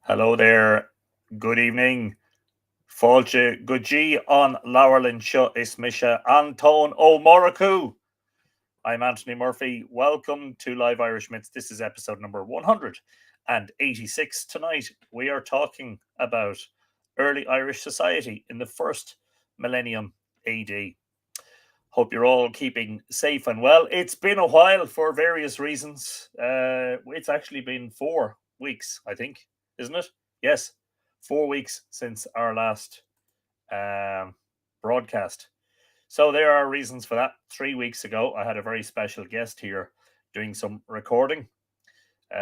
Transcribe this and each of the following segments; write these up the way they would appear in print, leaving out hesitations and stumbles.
Hello there. Good evening. Fáilte go dtí an leabharlann seo is mise Antón Ó Moracú. I'm Anthony Murphy. Welcome to Live Irish Myths. This is episode number 186. Tonight we are talking about early Irish society in the first millennium AD. Hope you're all keeping safe and well. It's been a while for various reasons. It's actually been 4 weeks, I think, isn't it? Yes, 4 weeks since our last broadcast. So there are reasons for that. 3 weeks ago, I had a very special guest here doing some recording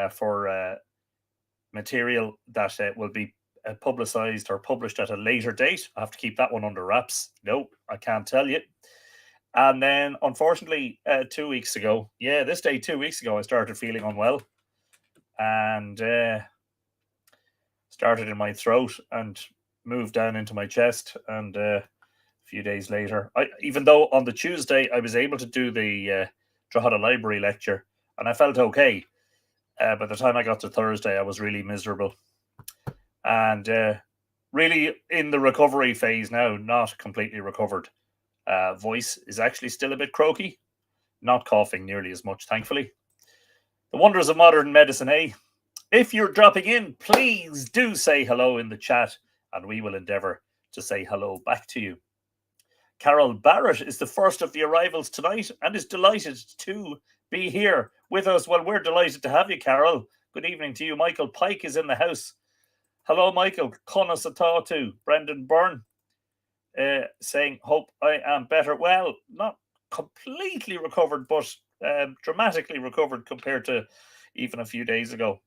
for material that will be publicized or published at a later date. I have to keep that one under wraps. No, I can't tell you. And then, unfortunately, 2 weeks ago, this day 2 weeks ago, I started feeling unwell and started in my throat and moved down into my chest. And a few days later, even though on the Tuesday I was able to do the Drogheda Library lecture and I felt okay, by the time I got to Thursday, I was really miserable. And really in the recovery phase now, not completely recovered. Voice is actually still a bit croaky, not coughing nearly as much, thankfully. The wonders of modern medicine, eh? If you're dropping in, please do say hello in the chat, and we will endeavour to say hello back to you. Carol Barrett is the first of the arrivals tonight and is delighted to be here with us. Well, we're delighted to have you, Carol. Good evening to you. Michael Pike is in the house. Hello, Michael. Conas Atatu, Brendan Byrne, saying, hope I am better. Well, not completely recovered, but dramatically recovered compared to even a few days ago.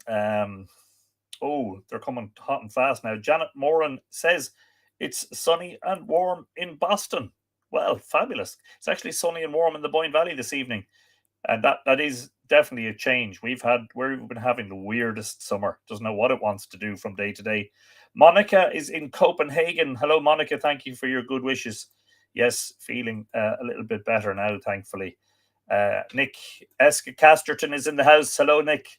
They're coming hot and fast now. Janet Moran says it's sunny and warm in Boston. Well, fabulous. It's actually sunny and warm in the Boyne Valley this evening. And that is definitely a change. We've been having the weirdest summer. Doesn't know what it wants to do from day to day. Monica is in Copenhagen. Hello, Monica. Thank you for your good wishes. Yes, feeling a little bit better now, thankfully. Nick Eska Casterton is in the house. Hello, Nick.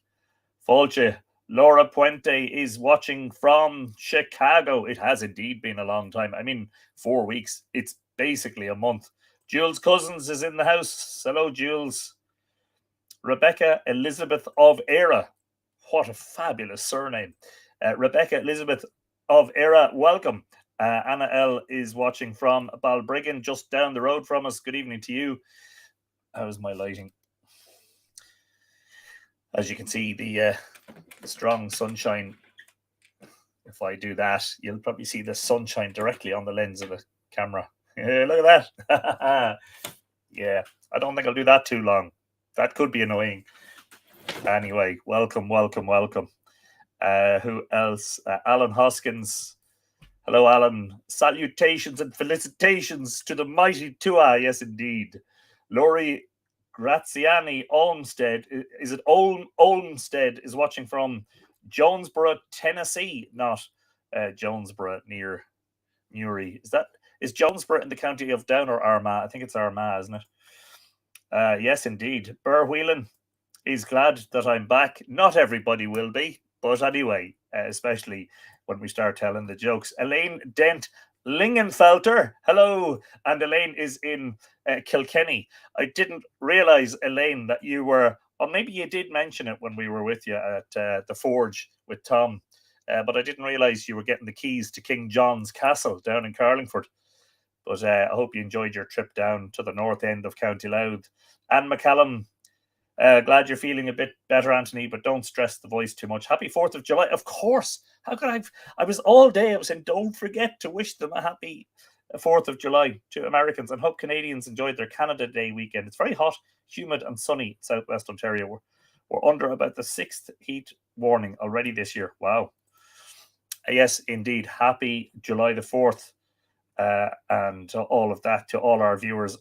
Fáilte. Laura Puente is watching from Chicago. It has indeed been a long time. I mean, 4 weeks. It's basically a month. Jules Cousins is in the house. Hello, Jules. Rebecca Elizabeth of Era. What a fabulous surname. Rebecca Elizabeth of Era, welcome. Anna L. is watching from Balbriggan, just down the road from us. Good evening to you. How's my lighting? As you can see, the strong sunshine. If I do that, you'll probably see the sunshine directly on the lens of the camera. Look at that. Yeah, I don't think I'll do that too long. That could be annoying. Anyway, welcome. Who else? Alan Hoskins. Hello, Alan. Salutations and felicitations to the mighty Tua. Yes, indeed. Laurie Graziani Olmsted. Is it Olmsted is watching from Jonesboro, Tennessee, not Jonesboro near Newry. Is Jonesboro in the county of Down or Armagh? I think it's Armagh, isn't it? Yes, indeed. Burr Whelan is glad that I'm back. Not everybody will be, but anyway, especially when we start telling the jokes. Elaine Dent Lingenfelter, hello. And Elaine is in Kilkenny. I didn't realize, Elaine, that you were, or maybe you did mention it when we were with you at the Forge with Tom, but I didn't realize you were getting the keys to King John's Castle down in Carlingford. But I hope you enjoyed your trip down to the north end of County Louth. Anne McCallum, glad you're feeling a bit better, Anthony, but don't stress the voice too much. Happy 4th of July. Of course. How could I was all day, I was saying, don't forget to wish them a happy 4th of July to Americans, and hope Canadians enjoyed their Canada Day weekend. It's very hot, humid and sunny southwest Ontario. We're under about the 6th heat warning already this year. Wow. Yes, indeed. Happy July the 4th. And all of that to all our viewers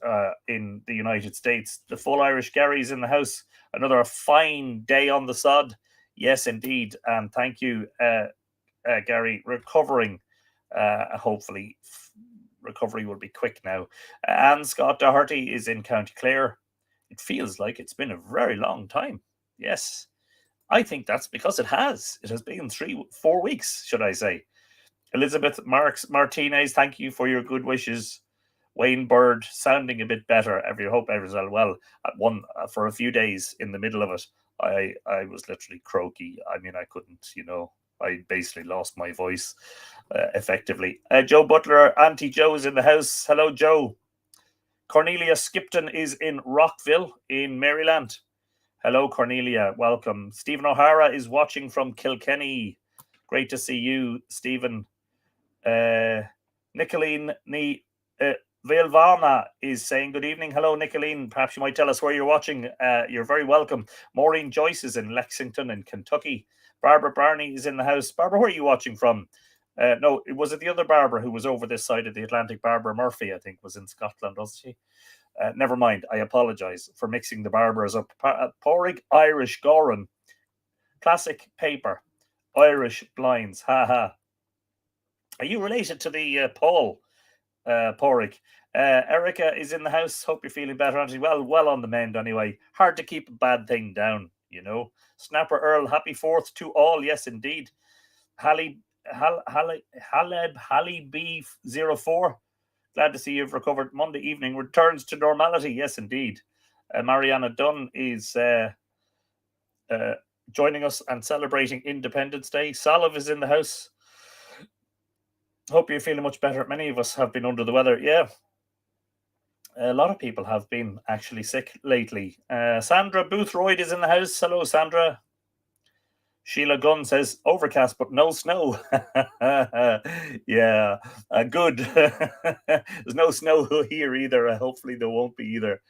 in the United States. The full Irish Gary's in the house. Another fine day on the sod. Yes, indeed. And thank you, Gary. Recovering. Hopefully, recovery will be quick now. Anne Scott Doherty is in County Clare. It feels like it's been a very long time. Yes. I think that's because it has. It has been 4 weeks, should I say. Elizabeth Martinez, thank you for your good wishes. Wayne Bird, sounding a bit better. Hope everyone's well. For a few days in the middle of it, I was literally croaky. I mean, I couldn't, I basically lost my voice effectively. Joe Butler, Auntie Joe is in the house. Hello, Joe. Cornelia Skipton is in Rockville in Maryland. Hello, Cornelia. Welcome. Stephen O'Hara is watching from Kilkenny. Great to see you, Stephen. Nicoline Vilvana is saying good evening. Hello, Nicoline. Perhaps you might tell us where you're watching. You're very welcome. Maureen Joyce is in Lexington in Kentucky. Barbara Barney is in the house. Barbara, where are you watching from? No, was it the other Barbara who was over this side of the Atlantic? Barbara Murphy, I think, was in Scotland, wasn't she? Never mind. I apologise for mixing the Barbaras up. Porrig Irish Goran. Classic paper. Irish blinds. Ha ha. Are you related to the Paul Porrig? Erica is in the house. Hope you're feeling better, Auntie. Well on the mend anyway. Hard to keep a bad thing down, Snapper Earl, happy 4th to all. Yes, indeed. Haleb B04. Glad to see you've recovered. Monday evening returns to normality. Yes, indeed. Mariana Dunn is joining us and celebrating Independence Day. Salav is in the house. Hope you're feeling much better. Many of us have been under the weather. Yeah. A lot of people have been actually sick lately. Sandra Boothroyd is in the house. Hello, Sandra. Sheila Gunn says, overcast, but no snow. Yeah, good. There's no snow here either. Hopefully there won't be either.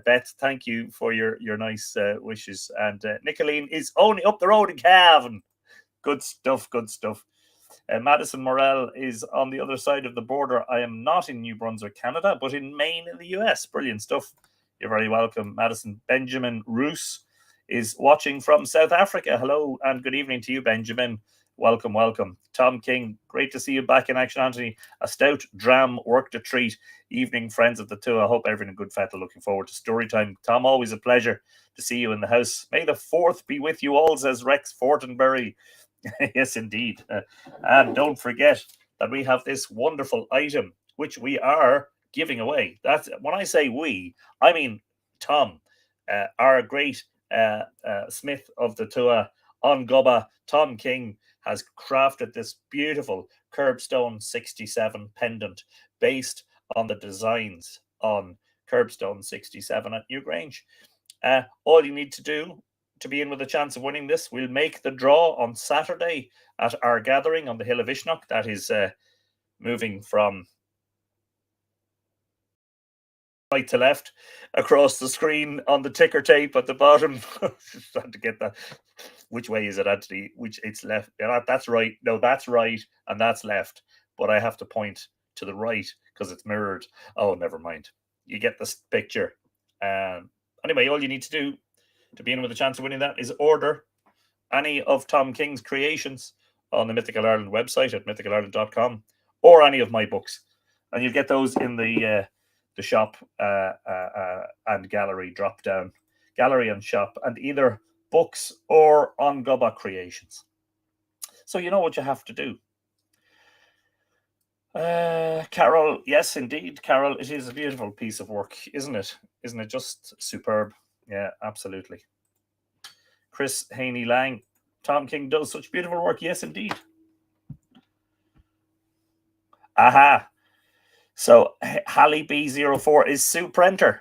Beth, thank you for your nice wishes. And Nicoline is only up the road in Cavan. Good stuff, good stuff. Madison Morell is on the other side of the border. I am not in New Brunswick, Canada, but in Maine in the US. Brilliant stuff. You're very welcome. Madison Benjamin Roos is watching from South Africa. Hello and good evening to you, Benjamin. Welcome, welcome. Tom King, great to see you back in action, Anthony. A stout dram worked a treat. Evening, friends of the two. I hope everything good feta. Looking forward to story time. Tom, always a pleasure to see you in the house. May the 4th be with you all, says Rex Fortenberry. Yes, indeed. And don't forget that we have this wonderful item, which we are giving away. That's when I say we, I mean Tom, our great Smith of the Tua on Gubba. Tom King has crafted this beautiful Curbstone 67 pendant based on the designs on Curbstone 67 at Newgrange. All you need to do to be in with a chance of winning this, we'll make the draw on Saturday at our gathering on the Hill of Ishnok. That is moving from right to left across the screen on the ticker tape at the bottom. Trying to get that. Which way is it, Anthony? Which it's left. That's right. No, that's right, and that's left. But I have to point to the right because it's mirrored. Oh, never mind. You get this picture. Anyway, all you need to do to be in with a chance of winning that is order any of Tom King's creations on the Mythical Ireland website at mythicalireland.com or any of my books, and you'll get those in the shop and gallery drop down, gallery and shop, and either books or on Gubba Creations. So you know what you have to do. Carol, yes, indeed, Carol, it is a beautiful piece of work, isn't it? Isn't it just superb? Yeah, absolutely. Chris Haney Lang, Tom King does such beautiful work. Yes, indeed. Aha. So Hallie B04 is Sue Prenter,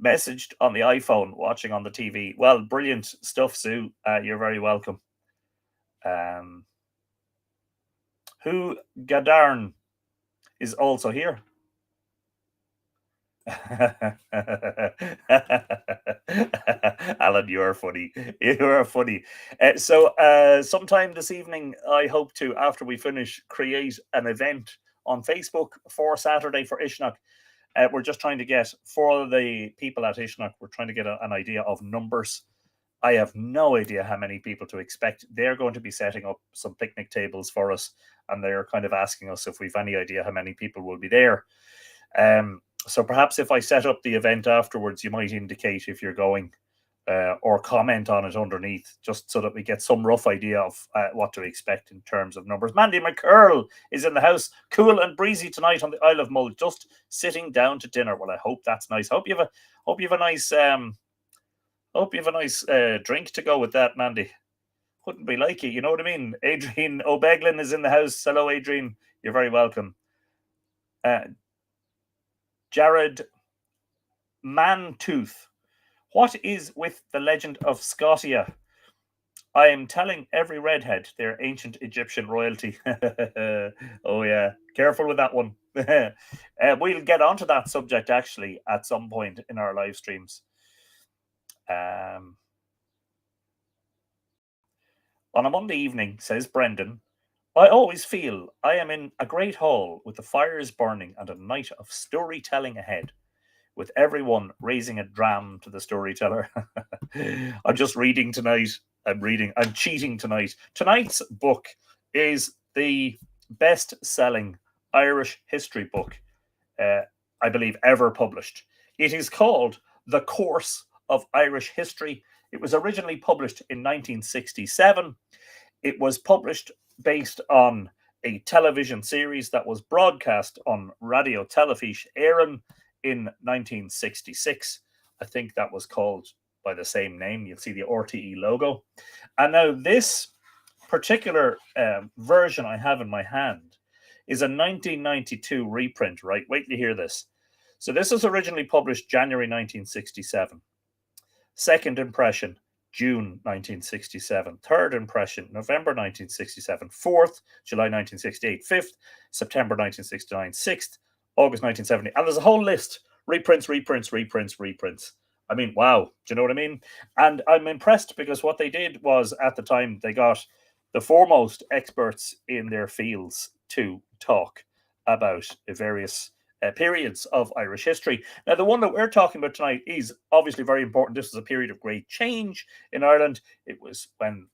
messaged on the iPhone, watching on the TV. Well, brilliant stuff, Sue. You're very welcome. Who Gadarn is also here. Alan, you are funny. You are funny. So sometime this evening, I hope to, after we finish, create an event on Facebook for Saturday for Ishnok. We're just trying to get, for the people at Ishnok, we're trying to get an idea of numbers. I have no idea how many people to expect. They're going to be setting up some picnic tables for us, and they're kind of asking us if we've any idea how many people will be there. So perhaps if I set up the event afterwards, you might indicate if you're going. or comment on it underneath, just so that we get some rough idea of what to expect in terms of numbers. Mandy McCurl is in the house. Cool and breezy tonight on the Isle of Mull, just sitting down to dinner. Well, I hope that's nice. Hope you have a nice drink to go with that, Mandy. Wouldn't be like you, you know what I mean? Adrian O'Beglin is in the house. Hello, Adrian. You're very welcome. Jared Mantooth. What is with the legend of Scotia? I am telling every redhead they're ancient Egyptian royalty. Oh, yeah. Careful with that one. We'll get onto that subject, actually, at some point in our live streams. On a Monday evening, says Brendan, I always feel I am in a great hall with the fires burning and a night of storytelling ahead, with everyone raising a dram to the storyteller. I'm just reading tonight. I'm cheating tonight. Tonight's book is the best-selling Irish history book, I believe, ever published. It is called The Course of Irish History. It was originally published in 1967. It was published based on a television series that was broadcast on Radio Telefís Éireann in 1966. I think that was called by the same name. You'll see the RTE logo. And now this particular version I have in my hand is a 1992 reprint, right? Wait till you hear this. So this was originally published January 1967. Second impression, June 1967. Third impression, November 1967. Fourth, July 1968. Fifth, September 1969. Sixth, August 1970. And there's a whole list. Reprints. I mean, wow. Do you know what I mean? And I'm impressed because what they did was, at the time, they got the foremost experts in their fields to talk about various periods of Irish history. Now, the one that we're talking about tonight is obviously very important. This was a period of great change in Ireland. It was when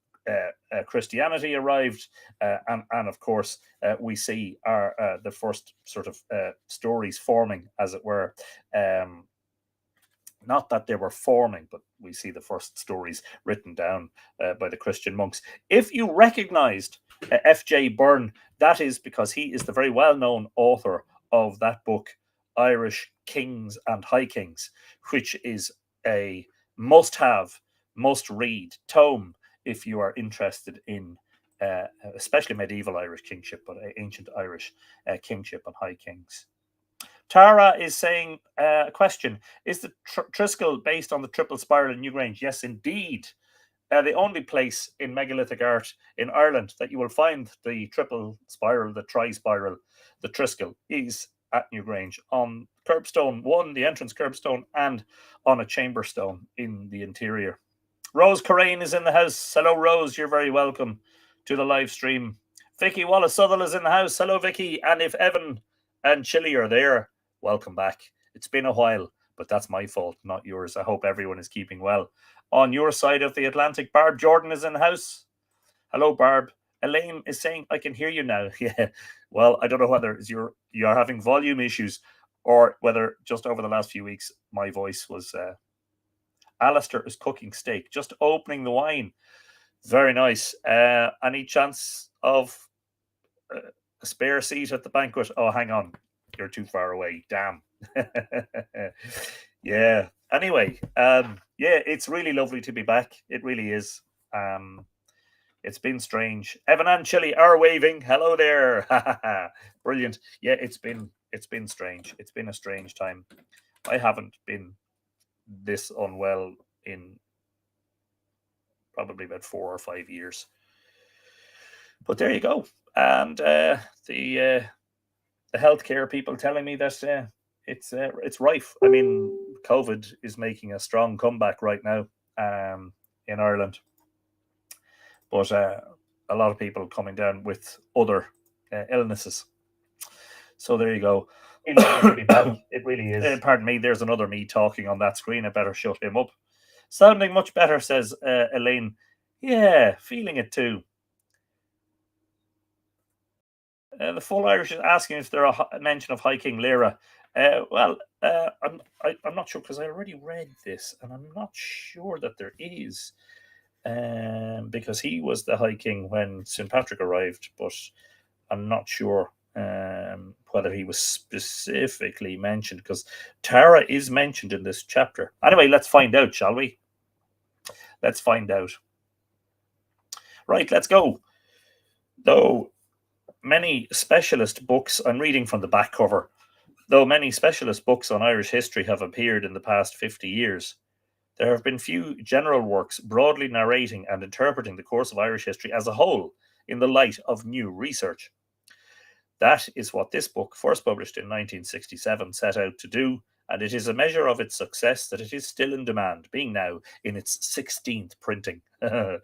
Christianity arrived, and of course, we see the first sort of stories forming, as it were. Not that they were forming, but we see the first stories written down by the Christian monks. If you recognized F.J. Byrne, that is because he is the very well-known author of that book, Irish Kings and High Kings, which is a must-have, must-read tome if you are interested in especially medieval Irish kingship, but ancient Irish kingship and high kings. Tara is saying, question, is the Triskel based on the triple spiral in Newgrange? Yes, indeed. The only place in megalithic art in Ireland that you will find the triple spiral, the tri-spiral, the Triskel, is at Newgrange on curbstone 1, the entrance curbstone, and on a chamber stone in the interior. Rose Corraine is in the house. Hello, Rose. You're very welcome to the live stream. Vicky Wallace Southall is in the house. Hello, Vicky. And if Evan and Chili are there, welcome back. It's been a while, but that's my fault, not yours. I hope everyone is keeping well. On your side of the Atlantic, Barb Jordan is in the house. Hello, Barb. Elaine is saying, I can hear you now. Yeah. Well, I don't know whether you're having volume issues or whether just over the last few weeks my voice was... Alistair is cooking steak, just opening the wine. Very nice. Any chance of a spare seat at the banquet? Oh, hang on. You're too far away. Damn. Yeah. Anyway, yeah, it's really lovely to be back. It really is. It's been strange. Evan and Chili are waving. Hello there. Brilliant. Yeah, it's been strange. It's been a strange time. I haven't been this unwell in probably about 4 or 5 years. But there you go. And the healthcare people telling me that it's rife. I mean, COVID is making a strong comeback right now in Ireland. But a lot of people coming down with other illnesses. So there you go. It really is. Pardon me, there's another me talking on that screen. I better shut him up. Sounding much better, says Elaine. Yeah, feeling it too. The Full Irish is asking if there are a mention of High King Lyra. I'm not sure because I already read this, and I'm not sure that there is, because he was the High King when St. Patrick arrived, but I'm not sure whether he was specifically mentioned, because Tara is mentioned in this chapter. Anyway, let's find out, shall we? Let's find out. Right, let's go. Though many specialist books, I'm reading from the back cover, though many specialist books on Irish history have appeared in the past 50 years, there have been few general works broadly narrating and interpreting the course of Irish history as a whole in the light of new research. That is what this book, first published in 1967, set out to do, and it is a measure of its success that it is still in demand, being now in its 16th printing. The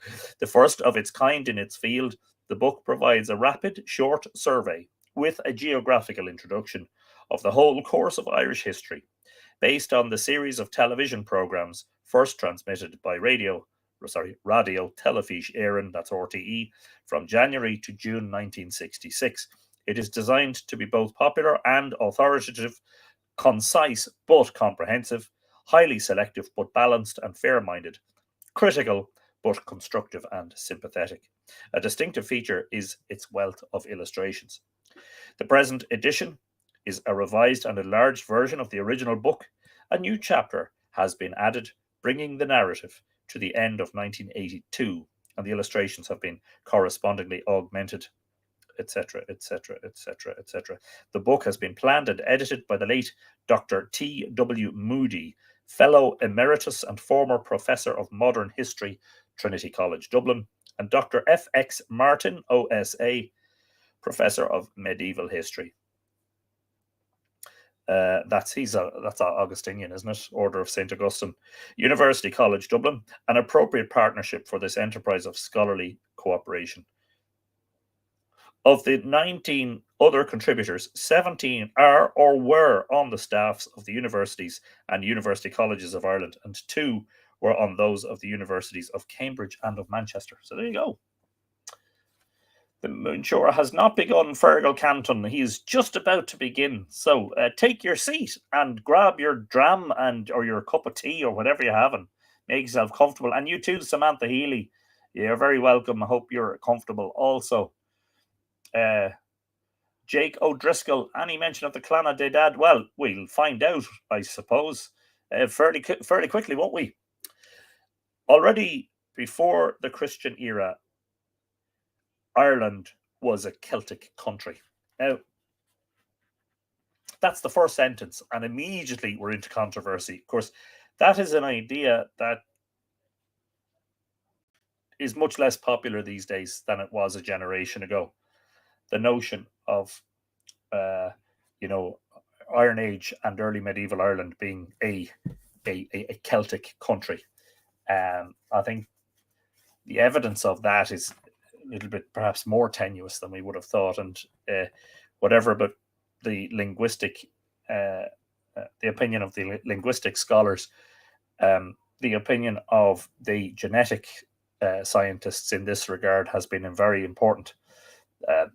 first of its kind in its field, the book provides a rapid, short survey with a geographical introduction of the whole course of Irish history, based on the series of television programmes first transmitted by Radio Telefís Éireann, that's RTE, from January to June 1966. It is designed to be both popular and authoritative, concise but comprehensive, highly selective but balanced and fair-minded, critical but constructive and sympathetic. A distinctive feature is its wealth of illustrations. The present edition is a revised and enlarged version of the original book. A new chapter has been added, bringing the narrative to the end of 1982, and the illustrations have been correspondingly augmented, etc., etc., etc., etc. The book has been planned and edited by the late Dr. T.W. Moody, Fellow Emeritus and former Professor of Modern History, Trinity College, Dublin, and Dr. F.X. Martin, OSA, Professor of Medieval History. That's Augustinian, isn't it? Order of St. Augustine. University College, Dublin, an appropriate partnership for this enterprise of scholarly cooperation. Of the 19 other contributors, 17 are or were on the staffs of the universities and university colleges of Ireland, and 2 were on those of the universities of Cambridge and of Manchester. So there you go. The Moonshore has not begun, Fergal Canton. He is just about to begin. So take your seat and grab your dram or your cup of tea or whatever you have and make yourself comfortable. And you too, Samantha Healy. You're very welcome. I hope you're comfortable also. Jake O'Driscoll, any mention of the Clanna de Dad? Well, we'll find out, I suppose, fairly quickly, won't we? Already before the Christian era, Ireland was a Celtic country. Now, that's the first sentence, and immediately we're into controversy. Of course, that is an idea that is much less popular these days than it was a generation ago. The notion of, Iron Age and early medieval Ireland being a Celtic country. I think the evidence of that is a little bit perhaps more tenuous than we would have thought, and whatever, but the linguistic, the opinion of the linguistic scholars, the opinion of the genetic scientists in this regard has been very important,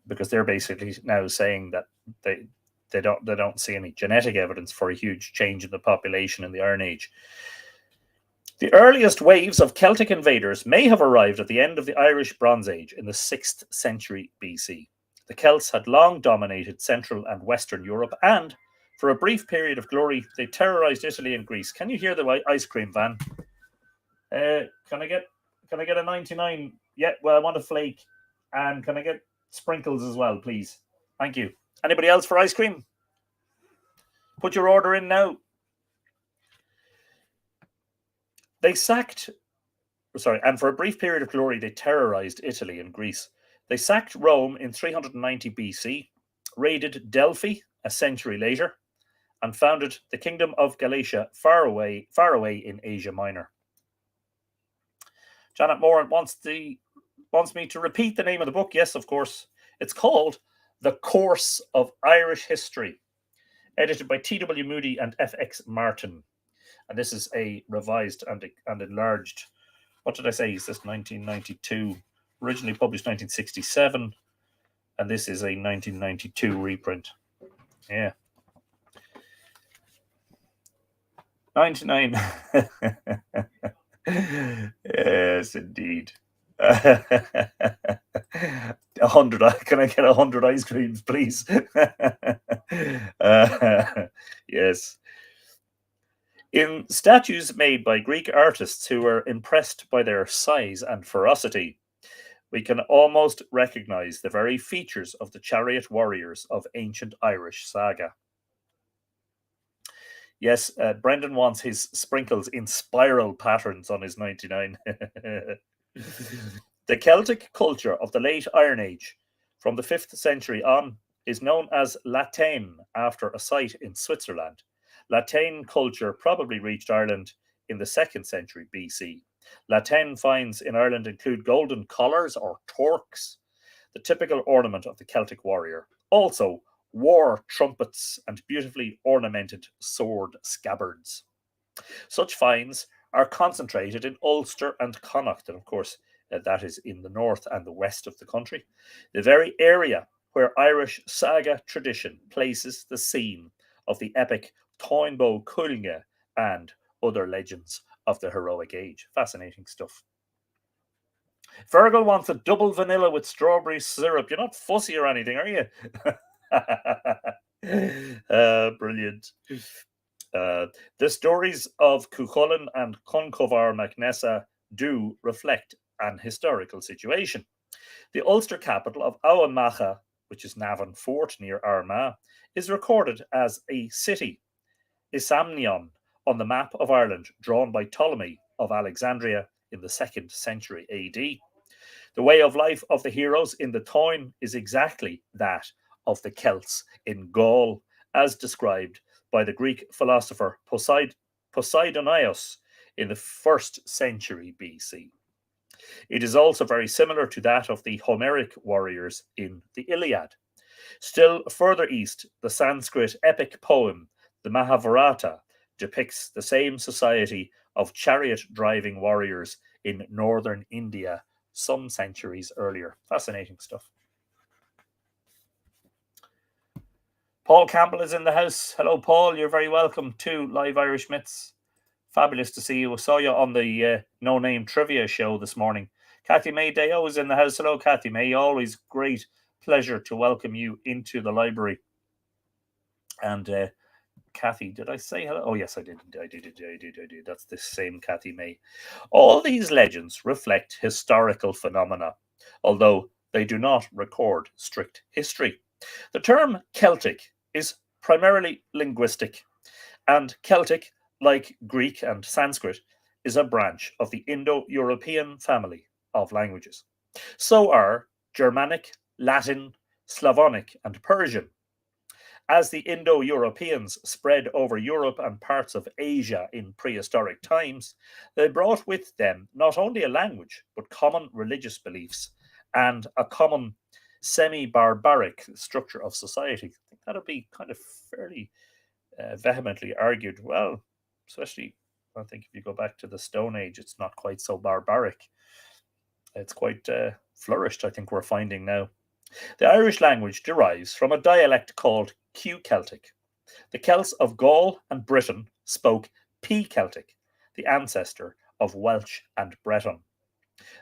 because they're basically now saying that they don't see any genetic evidence for a huge change in the population in the Iron Age. The earliest waves of Celtic invaders may have arrived at the end of the Irish Bronze Age in the 6th century BC. The Celts had long dominated Central and Western Europe, and for a brief period of glory, they terrorized Italy and Greece. Can you hear the ice cream van? Can I get a 99? Yeah, well, I want a flake, and can I get sprinkles as well, please? Thank you. Anybody else for ice cream? Put your order in now. And for a brief period of glory, they terrorized Italy and Greece. They sacked Rome in 390 BC, raided Delphi a century later, and founded the Kingdom of Galatia far away in Asia Minor. Janet Moore wants me to repeat the name of the book. Yes, of course. It's called The Course of Irish History, edited by T.W. Moody and F.X. Martin. And this is a revised and enlarged, what did I say? Is this 1992? Originally published 1967. And this is a 1992 reprint. Yeah. 99. Yes, indeed. 100. Can I get 100 ice creams, please? Yes. In statues made by Greek artists who were impressed by their size and ferocity, we can almost recognize the very features of the chariot warriors of ancient Irish saga. Yes, Brendan wants his sprinkles in spiral patterns on his 99. The Celtic culture of the late Iron Age, from the 5th century on, is known as Latin after a site in Switzerland. Latin culture probably reached Ireland in the 2nd century BC. Latin finds in Ireland include golden collars or torques, the typical ornament of the Celtic warrior. Also, war trumpets and beautifully ornamented sword scabbards. Such finds are concentrated in Ulster and Connacht, and of course, that is in the north and the west of the country, the very area where Irish saga tradition places the scene of the epic Toynbee Culge and other legends of the heroic age. Fascinating stuff. Virgil wants a double vanilla with strawberry syrup. You're not fussy or anything, are you? Brilliant. The stories of Cuchulainn and Conchobar MacNessa do reflect an historical situation. The Ulster capital of Auanmacha, which is Navan Fort near Armagh, is recorded as a city, Isamnion, on the map of Ireland drawn by Ptolemy of Alexandria in the 2nd century AD. The way of life of the heroes in the Táin is exactly that of the Celts in Gaul, as described by the Greek philosopher Poseidonios in the 1st century BC. It is also very similar to that of the Homeric warriors in the Iliad. Still further east, the Sanskrit epic poem, the Mahabharata, depicts the same society of chariot driving warriors in northern India some centuries earlier. Fascinating stuff. Paul Campbell is in the house. Hello, Paul. You're very welcome to Live Irish Myths. Fabulous to see you. I saw you on the No Name Trivia show this morning. Kathy May Deo is in the house. Hello, Kathy May. Always great pleasure to welcome you into the library. And Kathy, did I say hello? Oh, yes, I did. I did. That's the same Kathy May. All these legends reflect historical phenomena, although they do not record strict history. The term Celtic is primarily linguistic, and Celtic, like Greek and Sanskrit, is a branch of the Indo-European family of languages. So are Germanic, Latin, Slavonic, and Persian. As the Indo Europeans spread over Europe and parts of Asia in prehistoric times, they brought with them not only a language, but common religious beliefs and a common semi barbaric structure of society. I think that would be kind of fairly vehemently argued. Well, especially, I think if you go back to the Stone Age, it's not quite so barbaric. It's quite flourished, I think we're finding now. The Irish language derives from a dialect called Q Celtic. The Celts of Gaul and Britain spoke P Celtic, the ancestor of Welsh and Breton.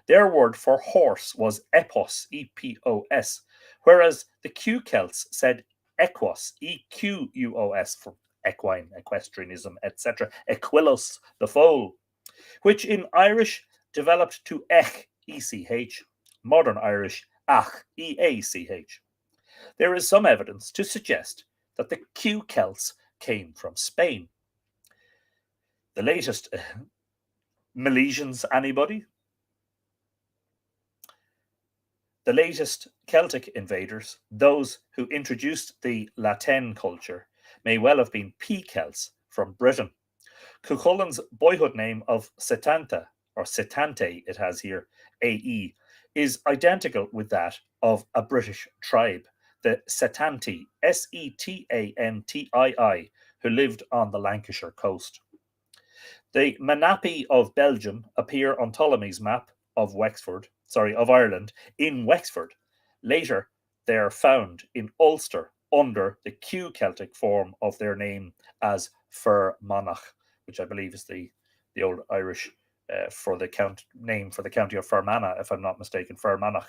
Their word for horse was epos, E-P-O-S, whereas the Q Celts said equus, E-Q-U-O-S, for equine, equestrianism, etc., equilos, the foal, which in Irish developed to ech, E-C-H, modern Irish ach, E-A-C-H. There is some evidence to suggest that the Q Celts came from Spain. The latest Milesians, anybody? The latest Celtic invaders, those who introduced the Latin culture, may well have been P Celts from Britain. Cuchulainn's boyhood name of Setanta, or Setante it has here, AE, is identical with that of a British tribe, the Setantii, Setantii, who lived on the Lancashire coast. The Manapi of Belgium appear on Ptolemy's map of Ireland in Wexford. Later, they are found in Ulster under the Q Celtic form of their name as Fer Monach, which I believe is the old Irish for the name for the county of Fermanagh, if I'm not mistaken, Fermanagh.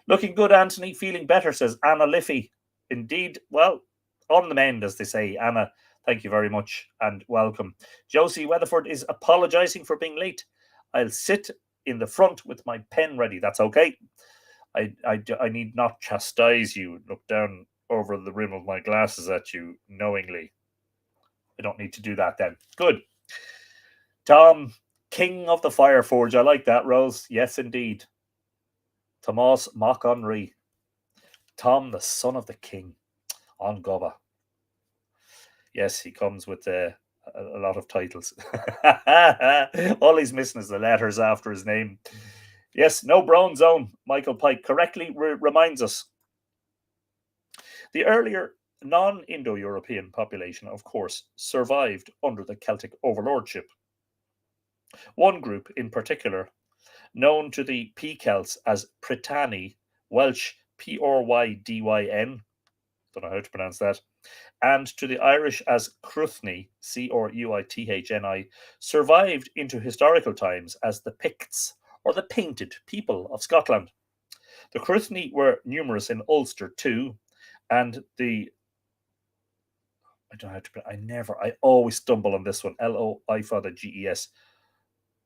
Looking good, Anthony. Feeling better, says Anna Liffey. Indeed. Well, on the mend, as they say. Anna, thank you very much and welcome. Josie Weatherford is apologising for being late. I'll sit in the front with my pen ready. That's okay. I need not chastise you. Look down over the rim of my glasses at you knowingly. I don't need to do that then. Good. Tom, King of the Fire Forge. I like that, Rose. Yes, indeed. Tomas Mac Henry. Tom, the son of the king. On Goba. Yes, he comes with a lot of titles. All he's missing is the letters after his name. Yes, no Brown Zone. Michael Pike correctly reminds us. The earlier non-Indo-European population, of course, survived under the Celtic overlordship. One group in particular, known to the P-Celts as Prytani, Welsh Prydyn, don't know how to pronounce that, and to the Irish as Cruithni, Cruithni, survived into historical times as the Picts, or the Painted People of Scotland. The Cruithni were numerous in Ulster too, and the I don't know how to. I always stumble on this one.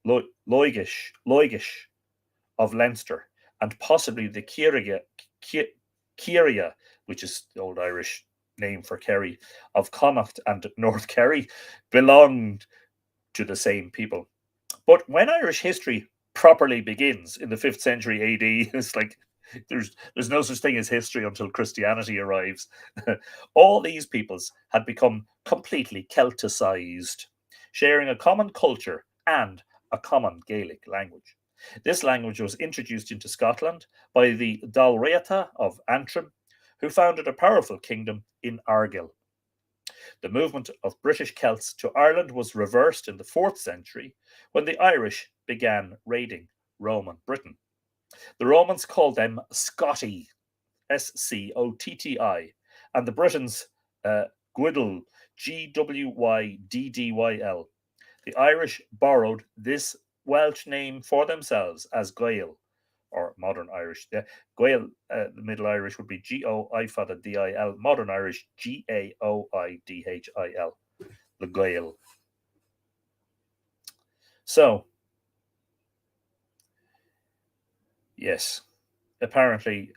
Loiges, Loigish of Leinster, and possibly the Ciria, which is the old Irish name for Kerry, of Connacht and North Kerry, belonged to the same people. But when Irish history properly begins in the 5th century AD, it's like there's no such thing as history until Christianity arrives. All these peoples had become completely Celticized, sharing a common culture and a common Gaelic language. This language was introduced into Scotland by the Dalriata of Antrim, who founded a powerful kingdom in Argyll. The movement of British Celts to Ireland was reversed in the 4th century when the Irish began raiding Roman Britain. The Romans called them Scotti, Scotti, and the Britons Gwyddl, Gwyddyl. The Irish borrowed this Welsh name for themselves as Gael, or modern Irish. Gael, the Middle Irish would be Goidil, modern Irish Gaoidhil, the Gael. So, yes, apparently,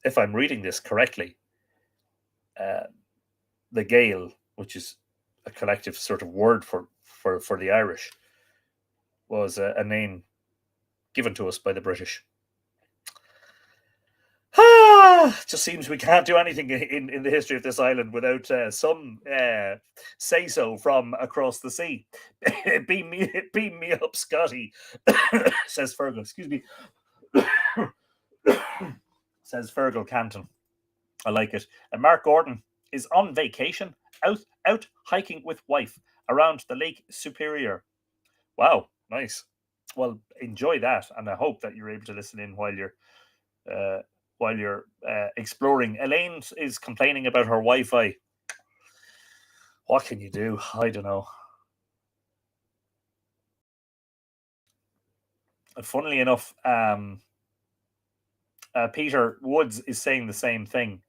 if I'm reading this correctly, the Gael, which is a collective sort of word for the Irish, was a name given to us by the British. Just seems we can't do anything in the history of this island without some say-so from across the sea. Beam me up, Scotty, says Fergal. Excuse me. Says Fergal Canton. I like it. And Mark Gordon is on vacation, out hiking with wife around the Lake Superior. Wow, nice. Well, enjoy that, and I hope that you're able to listen in while you're exploring. Elaine is complaining about her Wi-Fi. What can you do? I don't know. Funnily enough, Peter Woods is saying the same thing.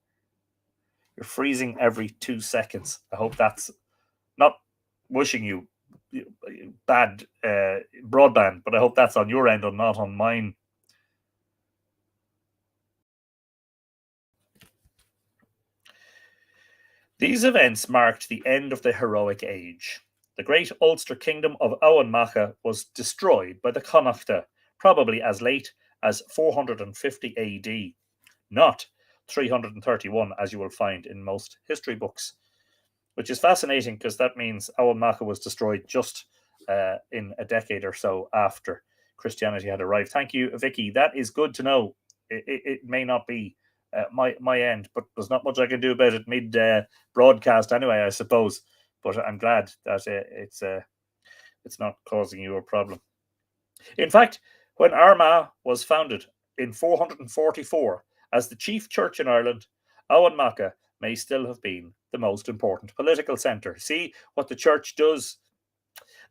You're freezing every 2 seconds. I hope that's not wishing you bad broadband, but I hope that's on your end and not on mine. These events marked the end of the heroic age. The great Ulster kingdom of Eoin Macha was destroyed by the Connachta, probably as late as 450 AD, not 331 as you will find in most history books, which is fascinating because that means Eoin Macha was destroyed just in a decade or so after Christianity had arrived. Thank you, Vicky. That is good to know. It may not be my end, but there's not much I can do about it mid broadcast anyway, I suppose. But I'm glad that it's not causing you a problem. In fact, when Armagh was founded in 444 as the chief church in Ireland, Eoin Macha may still have been the most important political centre. See what the church does.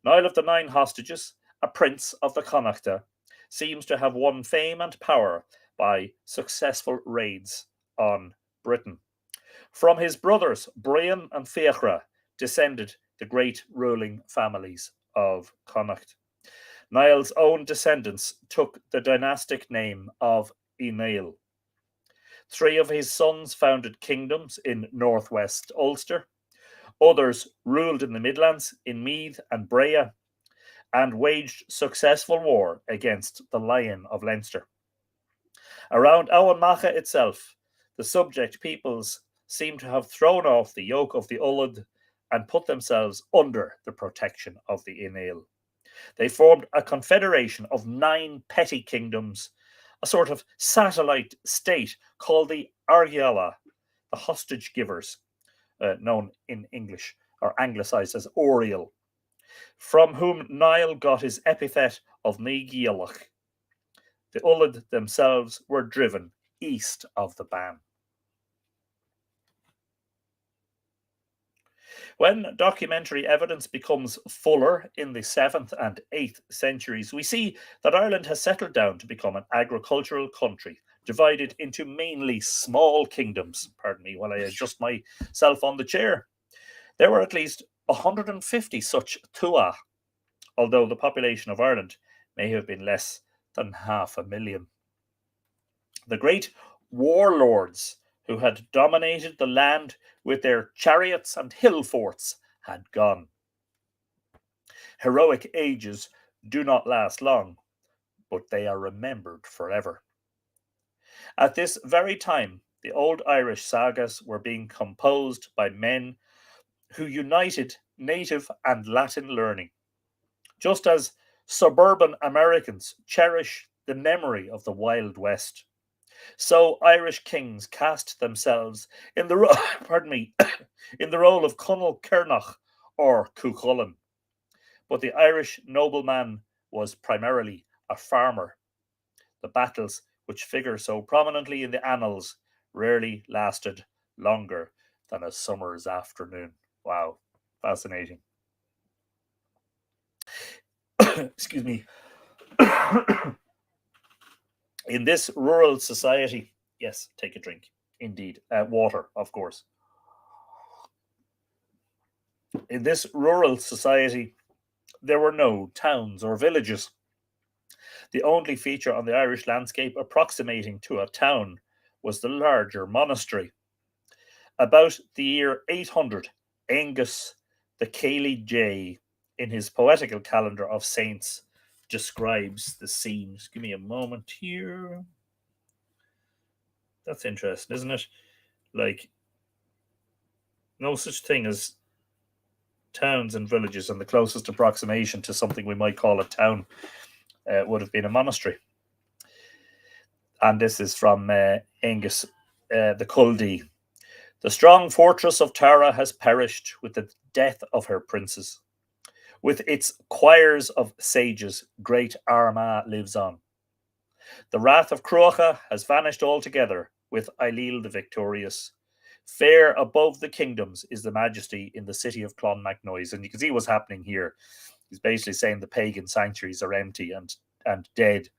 Niall of the Nine Hostages, a prince of the Connacht, seems to have won fame and power by successful raids on Britain. From his brothers, Brian and Fiachra, descended the great ruling families of Connacht. Niall's own descendants took the dynastic name of Enail. 3 of his sons founded kingdoms in northwest Ulster. Others ruled in the Midlands, in Meath and Brea, and waged successful war against the Lion of Leinster. Around Owenmacha itself, the subject peoples seem to have thrown off the yoke of the Ullad and put themselves under the protection of the Enail. They formed a confederation of 9 petty kingdoms, a sort of satellite state called the Argiala, the hostage givers, known in English or anglicised as Oriel, from whom Niall got his epithet of Nigialach. The Ullad themselves were driven east of the Bann. When documentary evidence becomes fuller in the 7th and 8th centuries, we see that Ireland has settled down to become an agricultural country, divided into mainly small kingdoms. Pardon me while I adjust myself on the chair. There were at least 150 such tuath, although the population of Ireland may have been less than 500,000. The great warlords who had dominated the land with their chariots and hill forts had gone. Heroic ages do not last long, but they are remembered forever. At this very time, the old Irish sagas were being composed by men who united native and Latin learning, just as suburban Americans cherish the memory of the Wild West. So Irish kings cast themselves in the in the role of Conall Cernach or Cuchulainn. But the Irish nobleman was primarily a farmer. The battles which figure so prominently in the annals rarely lasted longer than a summer's afternoon. Wow, fascinating. Excuse me. In this rural society, yes, take a drink. Indeed. Water, of course. In this rural society, there were no towns or villages. The only feature on the Irish landscape approximating to a town was the larger monastery. About the year 800, Angus the Cayley J, in his poetical calendar of saints, describes the scene. Just give me a moment here. That's interesting, isn't it? Like, no such thing as towns and villages, and the closest approximation to something we might call a town would have been a monastery. And this is from Angus the Culdee. The strong fortress of Tara has perished with the death of her princes. With its choirs of sages, great Armagh lives on. The wrath of Cruacha has vanished altogether with Ailill the victorious. Fair above the kingdoms is the majesty in the city of Clonmacnoise. And you can see what's happening here. He's basically saying the pagan sanctuaries are empty and dead,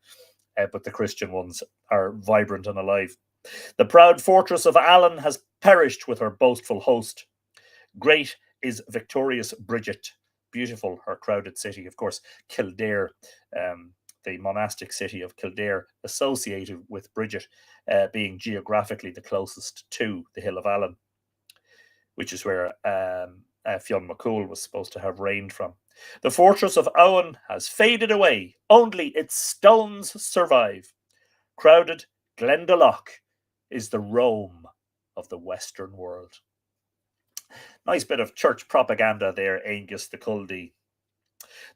but the Christian ones are vibrant and alive. The proud fortress of Allen has perished with her boastful host. Great is victorious Bridget, beautiful her crowded city. Of course, Kildare, the monastic city of Kildare, associated with Bridget being geographically the closest to the Hill of Allen, which is where Fionn McCool was supposed to have reigned from. The fortress of Owen has faded away. Only its stones survive. Crowded Glendalough is the Rome of the Western world. Nice bit of church propaganda there, Angus the Culdee.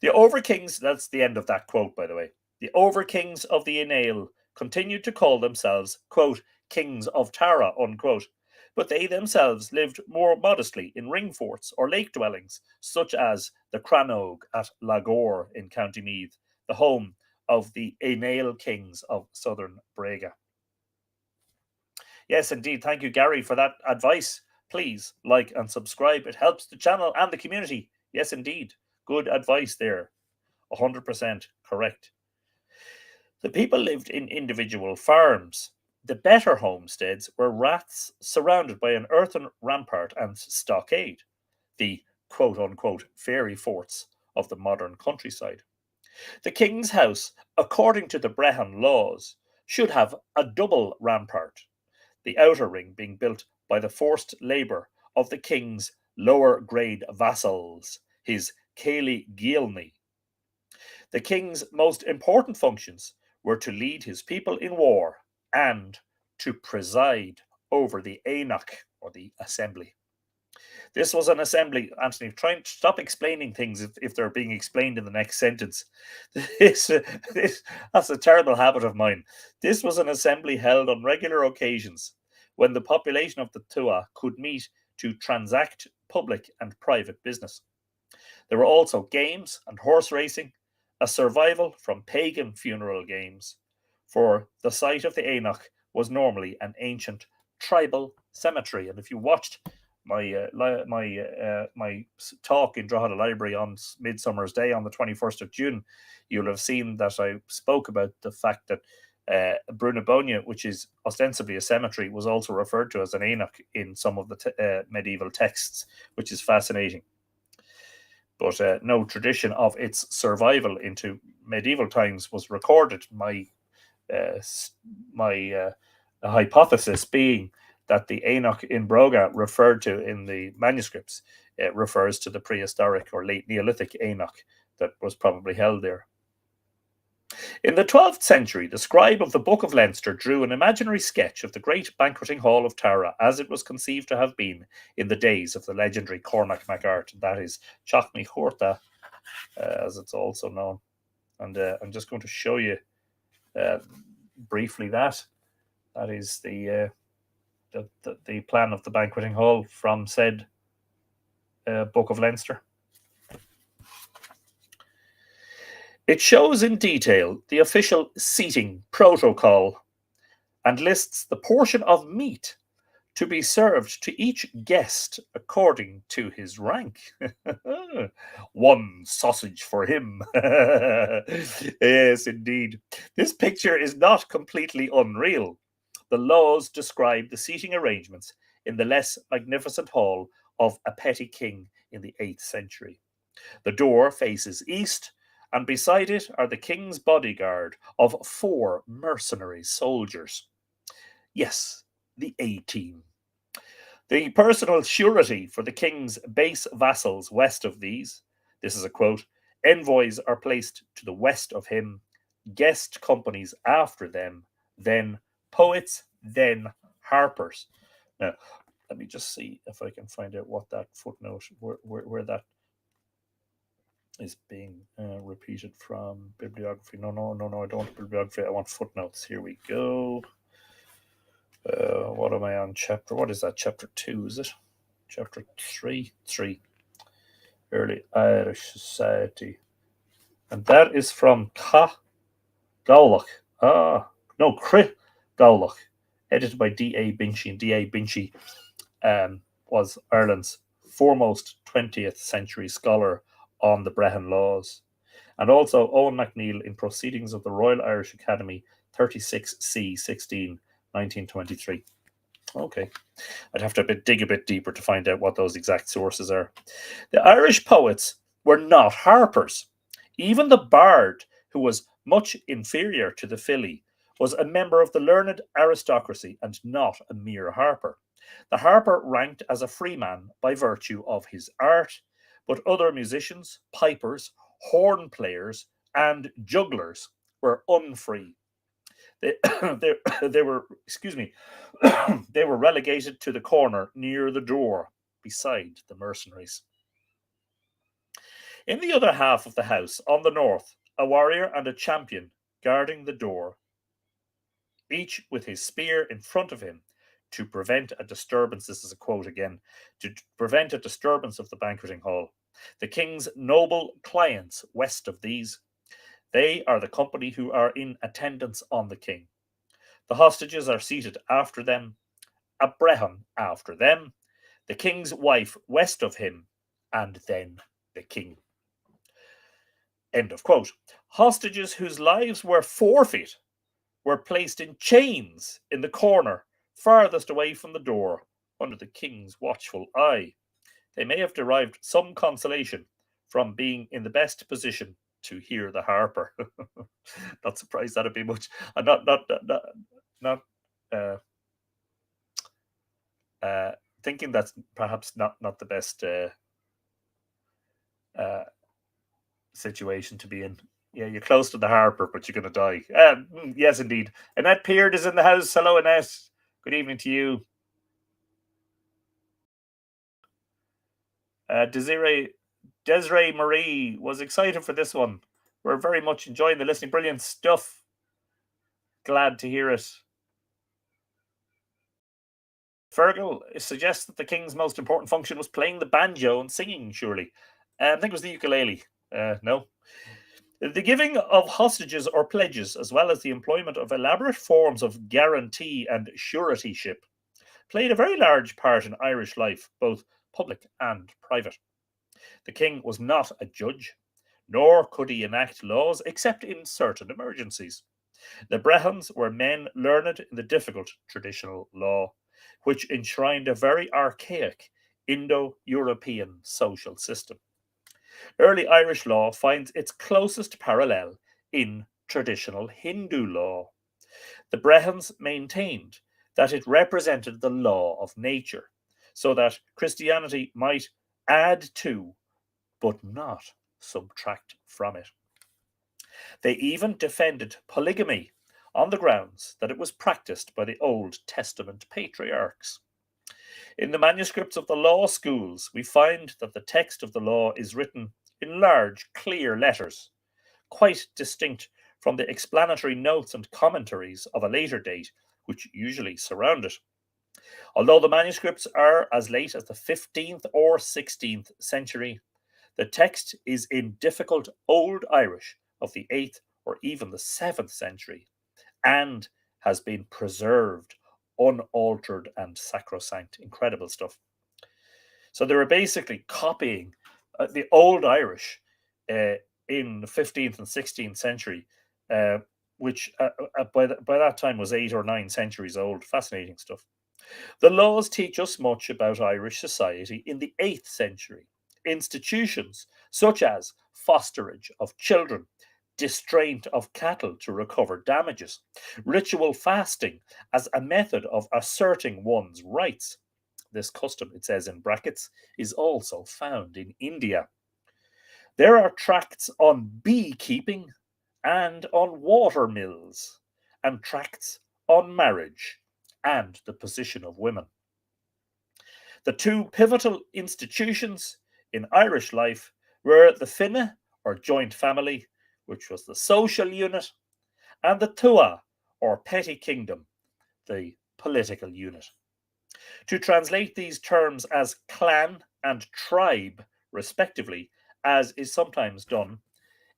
The overkings, that's the end of that quote, by the way. The overkings of the Enail continued to call themselves, quote, kings of Tara, unquote, but they themselves lived more modestly in ring forts or lake dwellings, such as the Crannog at Lagore in County Meath, the home of the Enail kings of southern Brega. Yes, indeed. Thank you, Gary, for that advice. Please like and subscribe. It helps the channel and the community. Yes, indeed. Good advice there. 100% correct. The people lived in individual farms. The better homesteads were rats surrounded by an earthen rampart and stockade, the quote unquote fairy forts of the modern countryside. The king's house, according to the Brehon laws, should have a double rampart, the outer ring being built by the forced labour of the king's lower grade vassals, his Céilí Gielni. The king's most important functions were to lead his people in war and to preside over the Éanach, or the assembly. This was an assembly. Anthony, try and stop explaining things if they're being explained in the next sentence. That's a terrible habit of mine. This was an assembly held on regular occasions when the population of the Tua could meet to transact public and private business. There were also games and horse racing, a survival from pagan funeral games, for the site of the Éanach was normally an ancient tribal cemetery. And if you watched my talk in Drogheda Library on Midsummer's Day on the 21st of June, you'll have seen that I spoke about the fact that Brunebonia, which is ostensibly a cemetery, was also referred to as an Éanach in some of the medieval texts, which is fascinating. But no tradition of its survival into medieval times was recorded. My hypothesis being that the Éanach in Broga referred to in the manuscripts refers to the prehistoric or late Neolithic Éanach that was probably held there. In the 12th century, the scribe of the Book of Leinster drew an imaginary sketch of the great banqueting hall of Tara as it was conceived to have been in the days of the legendary Cormac MacArt. That is Chachmi Horta, as it's also known. And I'm just going to show you briefly that. That is the plan of the banqueting hall from said Book of Leinster. It shows in detail the official seating protocol and lists the portion of meat to be served to each guest according to his rank. One sausage for him. Yes, indeed. This picture is not completely unreal. The laws describe the seating arrangements in the less magnificent hall of a petty king in the 8th century. The door faces east, and beside it are the king's bodyguard of 4 mercenary soldiers. Yes, the A-team. The personal surety for the king's base vassals west of these, this is a quote, envoys are placed to the west of him, guest companies after them, then poets, then harpers. Now, let me just see if I can find out what that footnote, where that is being repeated from bibliography. No, I don't want bibliography. I want footnotes. Here we go. What am I on? Chapter, what is that? Chapter 2, is it? Chapter 3? 3. Early Irish Society. And that is from Gaulach. Cri Gaulach. Edited by D.A. Binchy. And D.A. Binchy was Ireland's foremost 20th century scholar on the Brehon laws. And also Owen MacNeill in Proceedings of the Royal Irish Academy 36C 16, 1923. Okay, I'd have to dig a bit deeper to find out what those exact sources are. The Irish poets were not harpers. Even the bard, who was much inferior to the filly, was a member of the learned aristocracy and not a mere harper. The harper ranked as a freeman by virtue of his art, but other musicians, pipers, horn players, and jugglers were unfree. They were, excuse me, they were relegated to the corner near the door beside the mercenaries. In the other half of the house, on the north, a warrior and a champion guarding the door, each with his spear in front of him to prevent a disturbance. This is a quote again, to prevent a disturbance of the banqueting hall. The king's noble clients west of these, they are the company who are in attendance on the king. The hostages are seated after them, a brehon after them, the king's wife west of him, and then the king. End of quote. Hostages whose lives were forfeit were placed in chains in the corner farthest away from the door under the king's watchful eye. They may have derived some consolation from being in the best position to hear the harper. Not surprised that'd be much. Not thinking that's perhaps not the best situation to be in. Yeah, you're close to the harper, but you're going to die. Yes, indeed. Annette Peard is in the house. Hello, Annette. Good evening to you. Desiree Marie was excited for this one. We're very much enjoying the listening. Brilliant stuff. Glad to hear it. Fergal suggests that the king's most important function was playing the banjo and singing, surely. I think it was the ukulele. No. The giving of hostages or pledges, as well as the employment of elaborate forms of guarantee and suretyship, played a very large part in Irish life, both public and private. The king was not a judge, nor could he enact laws except in certain emergencies. The Brehons were men learned in the difficult traditional law, which enshrined a very archaic Indo-European social system. Early Irish law finds its closest parallel in traditional Hindu law. The Brehons maintained that it represented the law of nature, so that Christianity might add to, but not subtract from it. They even defended polygamy on the grounds that it was practiced by the Old Testament patriarchs. In the manuscripts of the law schools, we find that the text of the law is written in large, clear letters, quite distinct from the explanatory notes and commentaries of a later date, which usually surround it. Although the manuscripts are as late as the 15th or 16th century, the text is in difficult Old Irish of the 8th or even the 7th century, and has been preserved unaltered and sacrosanct. Incredible stuff. So they were basically copying the Old Irish in the 15th and 16th century, which by that time was 8 or 9 centuries old. Fascinating stuff. The laws teach us much about Irish society in the 8th century. Institutions such as fosterage of children, distraint of cattle to recover damages, ritual fasting as a method of asserting one's rights. This custom, it says in brackets, is also found in India. There are tracts on beekeeping and on water mills, and tracts on marriage and the position of women. The two pivotal institutions in Irish life were the Finne, or joint family, which was the social unit, and the Tua, or petty kingdom, the political unit. To translate these terms as clan and tribe, respectively, as is sometimes done,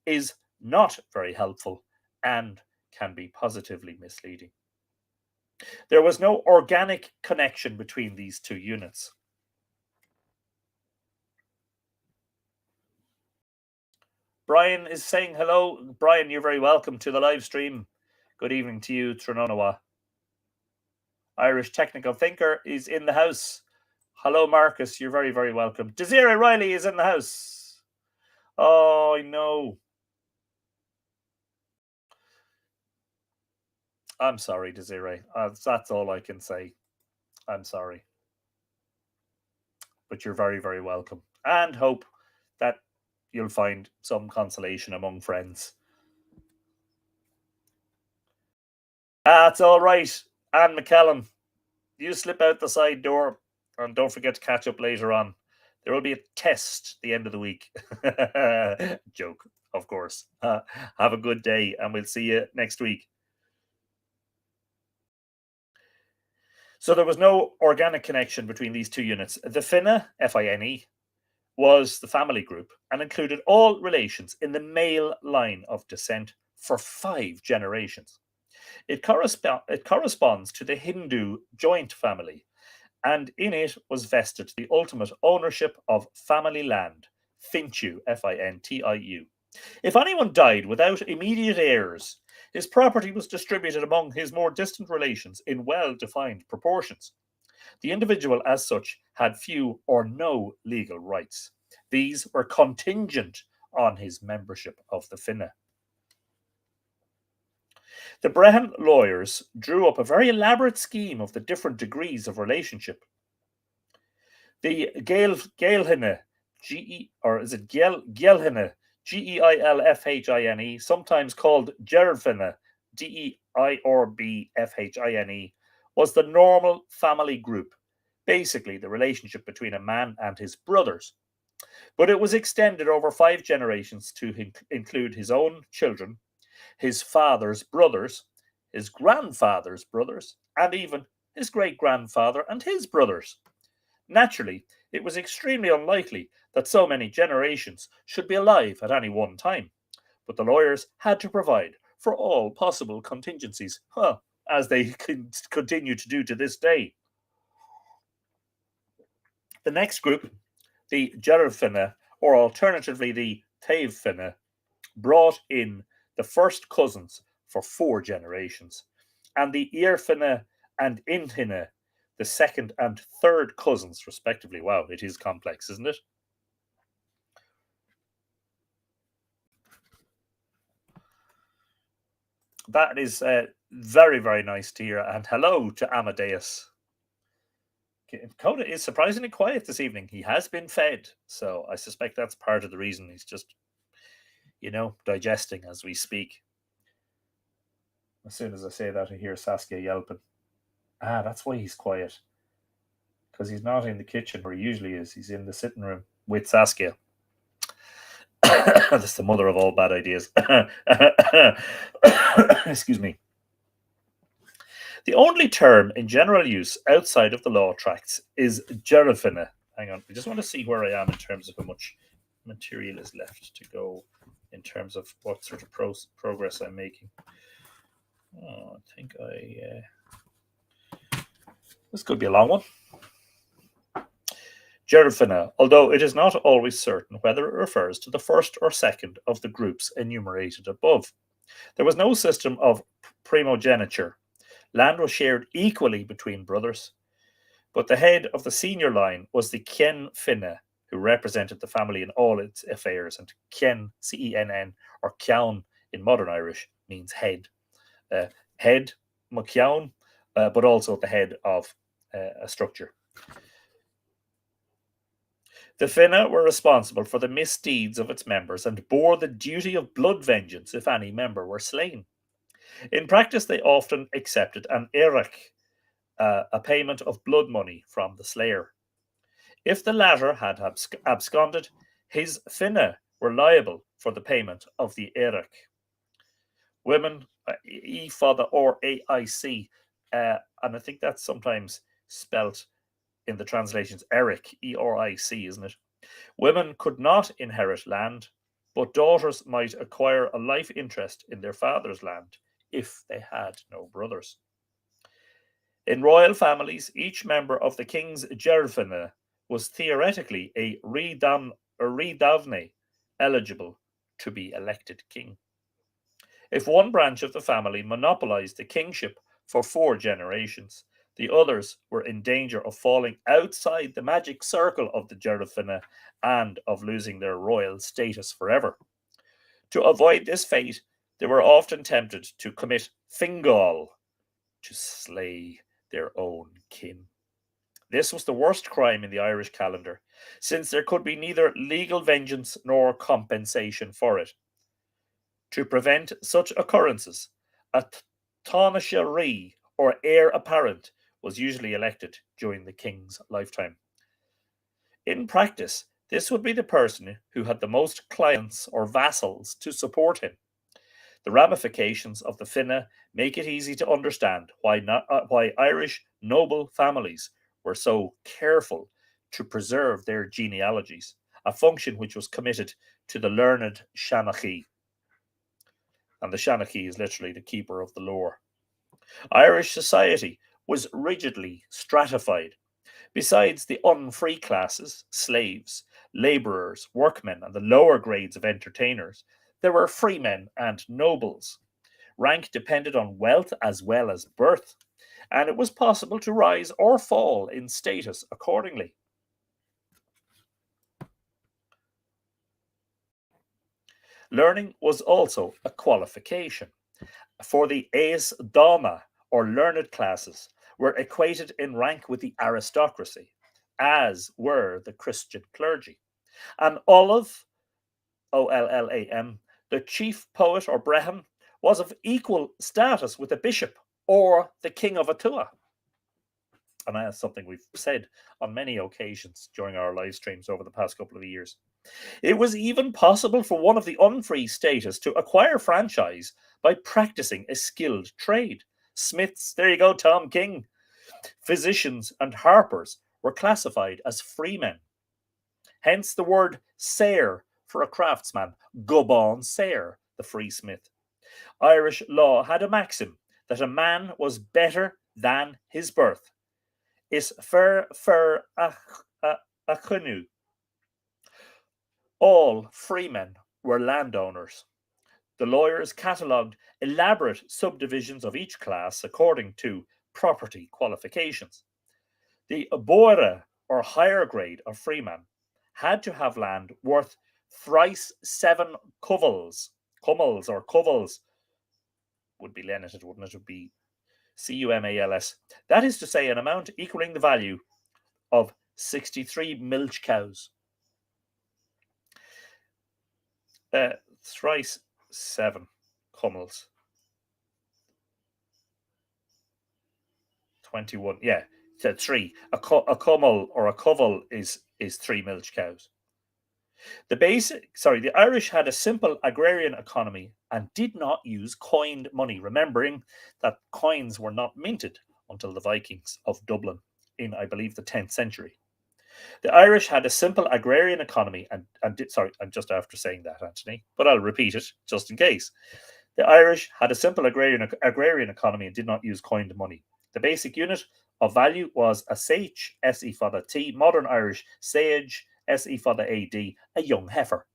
is not very helpful and can be positively misleading. There was no organic connection between these two units. Brian is saying hello. Brian, you're very welcome to the live stream. Good evening to you, Trinonawa. Irish Technical Thinker is in the house. Hello, Marcus. You're very, very welcome. Desiree Riley is in the house. Oh, I know. I'm sorry, Desiree. That's all I can say. I'm sorry. But you're very, very welcome. And hope that you'll find some consolation among friends. That's all right. Anne McKellen, you slip out the side door and don't forget to catch up later on. There will be a test at the end of the week. Joke, of course. Have a good day and we'll see you next week. So there was no organic connection between these two units. The Finne, Fine, was the family group and included all relations in the male line of descent for 5 generations. It corresponds to the Hindu joint family and in it was vested the ultimate ownership of family land, fintiu, Fintiu. If anyone died without immediate heirs, his property was distributed among his more distant relations in well-defined proportions. The individual, as such, had few or no legal rights. These were contingent on his membership of the Fine. The Brehon lawyers drew up a very elaborate scheme of the different degrees of relationship. The Gaelhine, or is it Gaelhine, Geilfhine, sometimes called Gerfine, Deirbfhine, was the normal family group, basically the relationship between a man and his brothers. But it was extended over 5 generations to include his own children, his father's brothers, his grandfather's brothers, and even his great-grandfather and his brothers. Naturally, it was extremely unlikely that so many generations should be alive at any one time, but the lawyers had to provide for all possible contingencies, as they continue to do to this day. The next group, the Gerfine, or alternatively the Taobhfine, brought in the first cousins for 4 generations, and the Earfine and Intine, the second and third cousins, respectively. Wow, it is complex, isn't it? That is very, very nice to hear. And hello to Amadeus. Coda is surprisingly quiet this evening. He has been fed, so I suspect that's part of the reason. He's just, digesting as we speak. As soon as I say that, I hear Saskia yelping. That's why he's quiet. Because he's not in the kitchen where he usually is. He's in the sitting room with Saskia. That's the mother of all bad ideas. Excuse me. The only term in general use outside of the law tracts is gerfine. Hang on, I just want to see where I am in terms of how much material is left to go in terms of what sort of progress I'm making. I think this could be a long one. Gerfine, although it is not always certain whether it refers to the first or second of the groups enumerated above. There was no system of primogeniture. Land was shared equally between brothers, but the head of the senior line was the Cén Fine, who represented the family in all its affairs, and Cén, Cenn, or Ceann in modern Irish means head. Head, Ceann, but also the head of a structure. The Fine were responsible for the misdeeds of its members and bore the duty of blood vengeance if any member were slain. In practice, they often accepted an éireach, a payment of blood money from the slayer. If the latter had absconded, his Fine were liable for the payment of the éireach. Women, father or AIC, and I think that's sometimes spelt in the translations Eric, ERIC, isn't it? Women could not inherit land, but daughters might acquire a life interest in their father's land if they had no brothers. In royal families, each member of the king's gerfine was theoretically a ridavne, eligible to be elected king. If one branch of the family monopolized the kingship for 4 generations, the others were in danger of falling outside the magic circle of the gerfine and of losing their royal status forever. To avoid this fate, they were often tempted to commit fingal, to slay their own kin. This was the worst crime in the Irish calendar, since there could be neither legal vengeance nor compensation for it. To prevent such occurrences, a Taoiseach or heir apparent was usually elected during the king's lifetime. In practice, this would be the person who had the most clients or vassals to support him. The ramifications of the Fine make it easy to understand why Irish noble families were so careful to preserve their genealogies, a function which was committed to the learned Shanachie. And the Shanachie is literally the keeper of the lore. Irish society was rigidly stratified. Besides the unfree classes, slaves, labourers, workmen, and the lower grades of entertainers, there were freemen and nobles. Rank depended on wealth as well as birth, and it was possible to rise or fall in status accordingly. Learning was also a qualification. For the eis dama, or learned classes, were equated in rank with the aristocracy, as were the Christian clergy. And Olive, Ollam, the chief poet or Brehon, was of equal status with the bishop or the king of Atua. And that's something we've said on many occasions during our live streams over the past couple of years. It was even possible for one of the unfree status to acquire franchise by practicing a skilled trade. Smiths, there you go, Tom King. Physicians and harpers were classified as freemen. Hence the word sair for a craftsman, gobon sair, the free smith. Irish law had a maxim that a man was better than his birth. Is fer a chunu. All freemen were landowners. The lawyers catalogued elaborate subdivisions of each class according to property qualifications. The bora, or higher grade of freeman, had to have land worth thrice 7 cuvels. Cummels or cuvels would be lenited, wouldn't it? It would be cumals. That is to say, an amount equaling the value of 63 milch cows. Thrice 7 cummels. 21. Yeah, so 3. A cummel or a covel is 3 milch cows. The Irish had a simple agrarian economy and did not use coined money, remembering that coins were not minted until the Vikings of Dublin in, I believe, the 10th century. The Irish had a simple agrarian economy sorry, I'm just after saying that, Anthony, but I'll repeat it just in case. The Irish had a simple agrarian economy and did not use coined money. The basic unit of value was a sage, se fada t, modern Irish sage, se fada ad, a young heifer.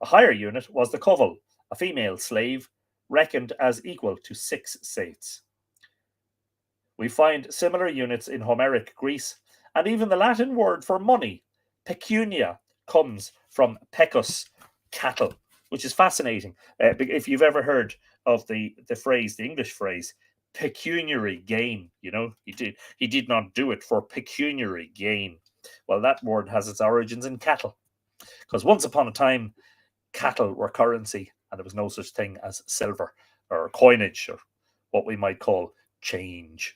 A higher unit was the covel, a female slave, reckoned as equal to 6 sates. We find similar units in Homeric Greece, and even the Latin word for money, pecunia, comes from pecus, cattle, which is fascinating. If you've ever heard of the phrase, the English phrase, pecuniary gain, he did not do it for pecuniary gain. Well, that word has its origins in cattle, because once upon a time, cattle were currency, and there was no such thing as silver or coinage or what we might call change.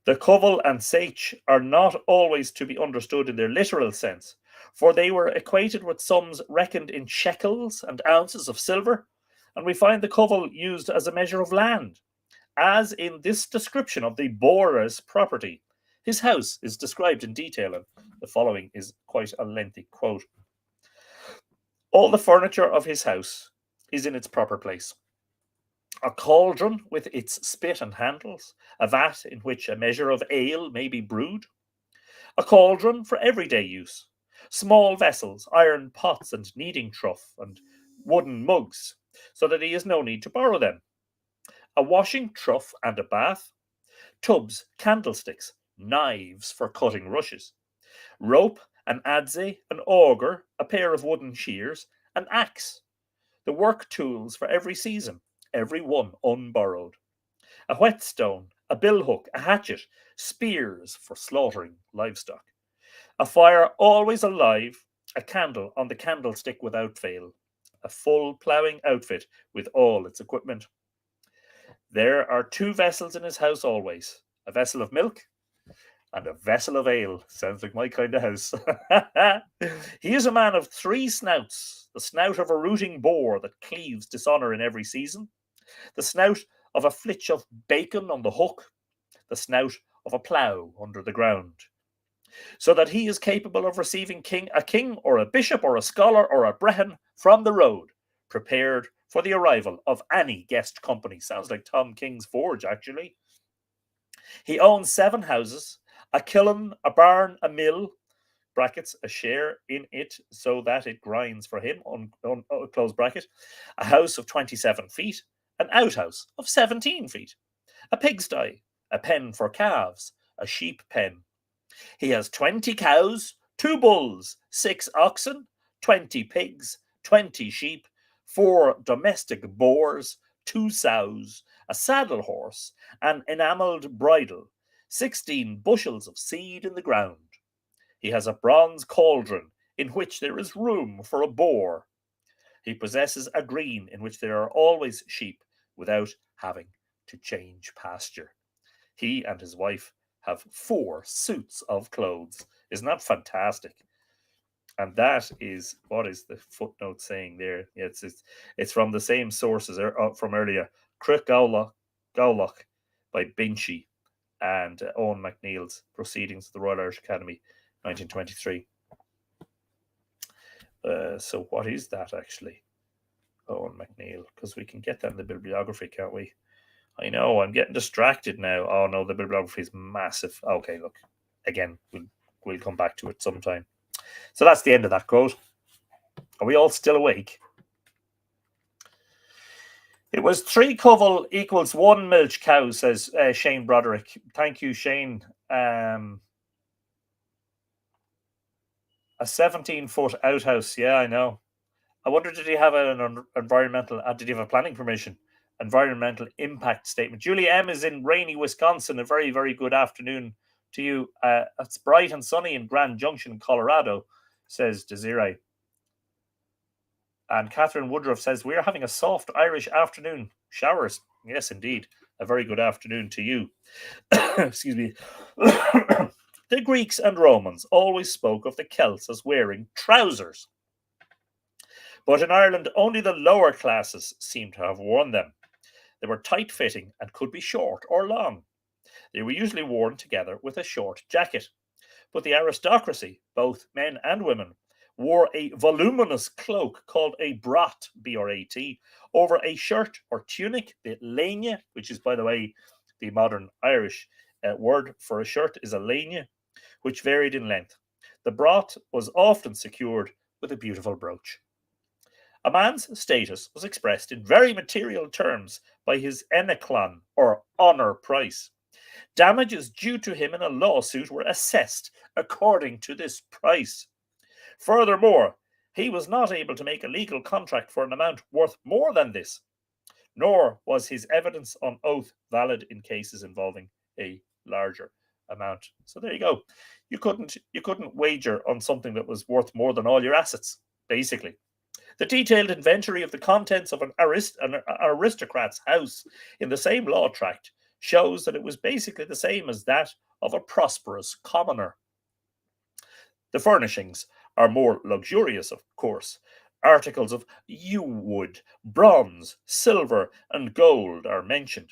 The covel and sach are not always to be understood in their literal sense, for they were equated with sums reckoned in shekels and ounces of silver, and we find the covel used as a measure of land, as in this description of the bora's property. His house is described in detail, and the following is quite a lengthy quote. All the furniture of his house is in its proper place. A cauldron with its spit and handles, a vat in which a measure of ale may be brewed, a cauldron for everyday use, small vessels, iron pots and kneading trough, and wooden mugs, so that he has no need to borrow them, a washing trough and a bath, tubs, candlesticks, knives for cutting rushes, rope, an adze, an auger, a pair of wooden shears, an axe, the work tools for every season, every one unborrowed, a whetstone, a billhook, a hatchet, spears for slaughtering livestock, a fire always alive, a candle on the candlestick without fail, a full ploughing outfit with all its equipment. There are 2 vessels in his house always, a vessel of milk and a vessel of ale. Sounds like my kind of house. He is a man of 3 snouts, the snout of a rooting boar that cleaves dishonour in every season, the snout of a flitch of bacon on the hook, the snout of a plough under the ground, so that he is capable of receiving a king or a bishop or a scholar or a brehon from the road, prepared for the arrival of any guest company. Sounds like Tom King's Forge, actually. He owns 7 houses, a kiln, a barn, a mill, brackets, a share in it so that it grinds for him, close bracket, a house of 27 feet, an outhouse of 17 feet, a pigsty, a pen for calves, a sheep pen. He has 20 cows, 2 bulls, 6 oxen, 20 pigs, 20 sheep, 4 domestic boars, 2 sows, a saddle horse, an enamelled bridle, 16 bushels of seed in the ground. He has a bronze cauldron in which there is room for a boar. He possesses a green in which there are always sheep without having to change pasture. He and his wife have 4 suits of clothes. Isn't that fantastic? And that is, what is the footnote saying there? It's from the same sources from earlier. Crich Gowloch by Binchy and Owen MacNeill's Proceedings of the Royal Irish Academy, 1923. So what is that actually? Owen MacNeill, because we can get that in the bibliography, can't we? I know, I'm getting distracted now. Oh no, the bibliography is massive. Okay, look, again, we'll come back to it sometime. So that's the end of that quote. Are we all still awake? It was 3 covel equals 1 milch cow, says Shane Broderick. Thank you, Shane. A 17-foot outhouse. Yeah, I know. I wonder, did he have an environmental? Did he have a planning permission? Environmental impact statement. Julie M is in rainy Wisconsin. A very, very good afternoon to you. It's bright and sunny in Grand Junction, Colorado, says Desiree. And Catherine Woodruff says, we are having a soft Irish afternoon. Showers. Yes, indeed. A very good afternoon to you. Excuse me. The Greeks and Romans always spoke of the Celts as wearing trousers. But in Ireland, only the lower classes seem to have worn them. They were tight-fitting and could be short or long. They were usually worn together with a short jacket. But the aristocracy, both men and women, wore a voluminous cloak called a brat, B-R-A-T, over a shirt or tunic, the lania, which is, by the way, the modern Irish word for a shirt is a lania, which varied in length. The brat was often secured with a beautiful brooch. A man's status was expressed in very material terms by his enechlan, or honour price. Damages due to him in a lawsuit were assessed according to this price. Furthermore, he was not able to make a legal contract for an amount worth more than this, nor was his evidence on oath valid in cases involving a larger amount. So there you go. You couldn't wager on something that was worth more than all your assets, basically. The detailed inventory of the contents of an aristocrat's house in the same law tract shows that it was basically the same as that of a prosperous commoner. The furnishings are more luxurious, of course. Articles of yew wood, bronze, silver, and gold are mentioned.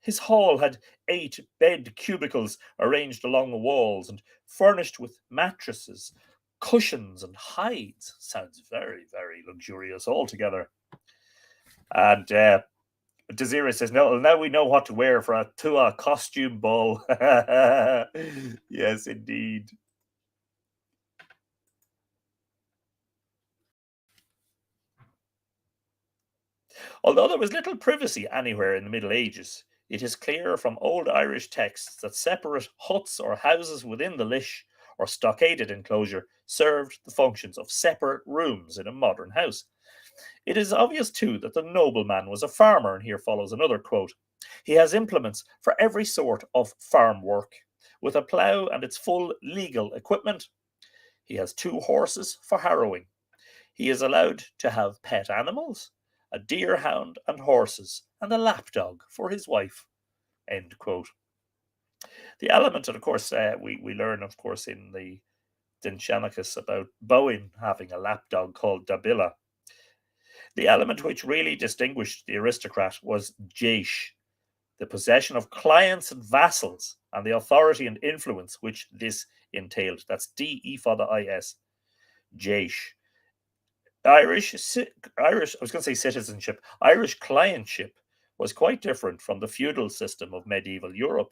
His hall had 8 bed cubicles arranged along the walls and furnished with mattresses, cushions, and hides. Sounds very, very luxurious altogether. And Desiree says, no, now we know what to wear for a Tua costume ball. Yes, indeed. Although there was little privacy anywhere in the Middle Ages, it is clear from old Irish texts that separate huts or houses within the lish or stockaded enclosure served the functions of separate rooms in a modern house. It is obvious, too, that the nobleman was a farmer, and here follows another quote. He has implements for every sort of farm work, with a plough and its full legal equipment. He has 2 horses for harrowing. He is allowed to have pet animals, a deer hound and horses, and a lapdog for his wife. End quote. The element, and of course, we learn, of course, in the Dinshanachus about Bowen having a lapdog called Dabila. The element which really distinguished the aristocrat was jeish, the possession of clients and vassals, and the authority and influence which this entailed. That's D-E for the I-S. Jeish. Irish, I was going to say citizenship. Irish clientship was quite different from the feudal system of medieval Europe.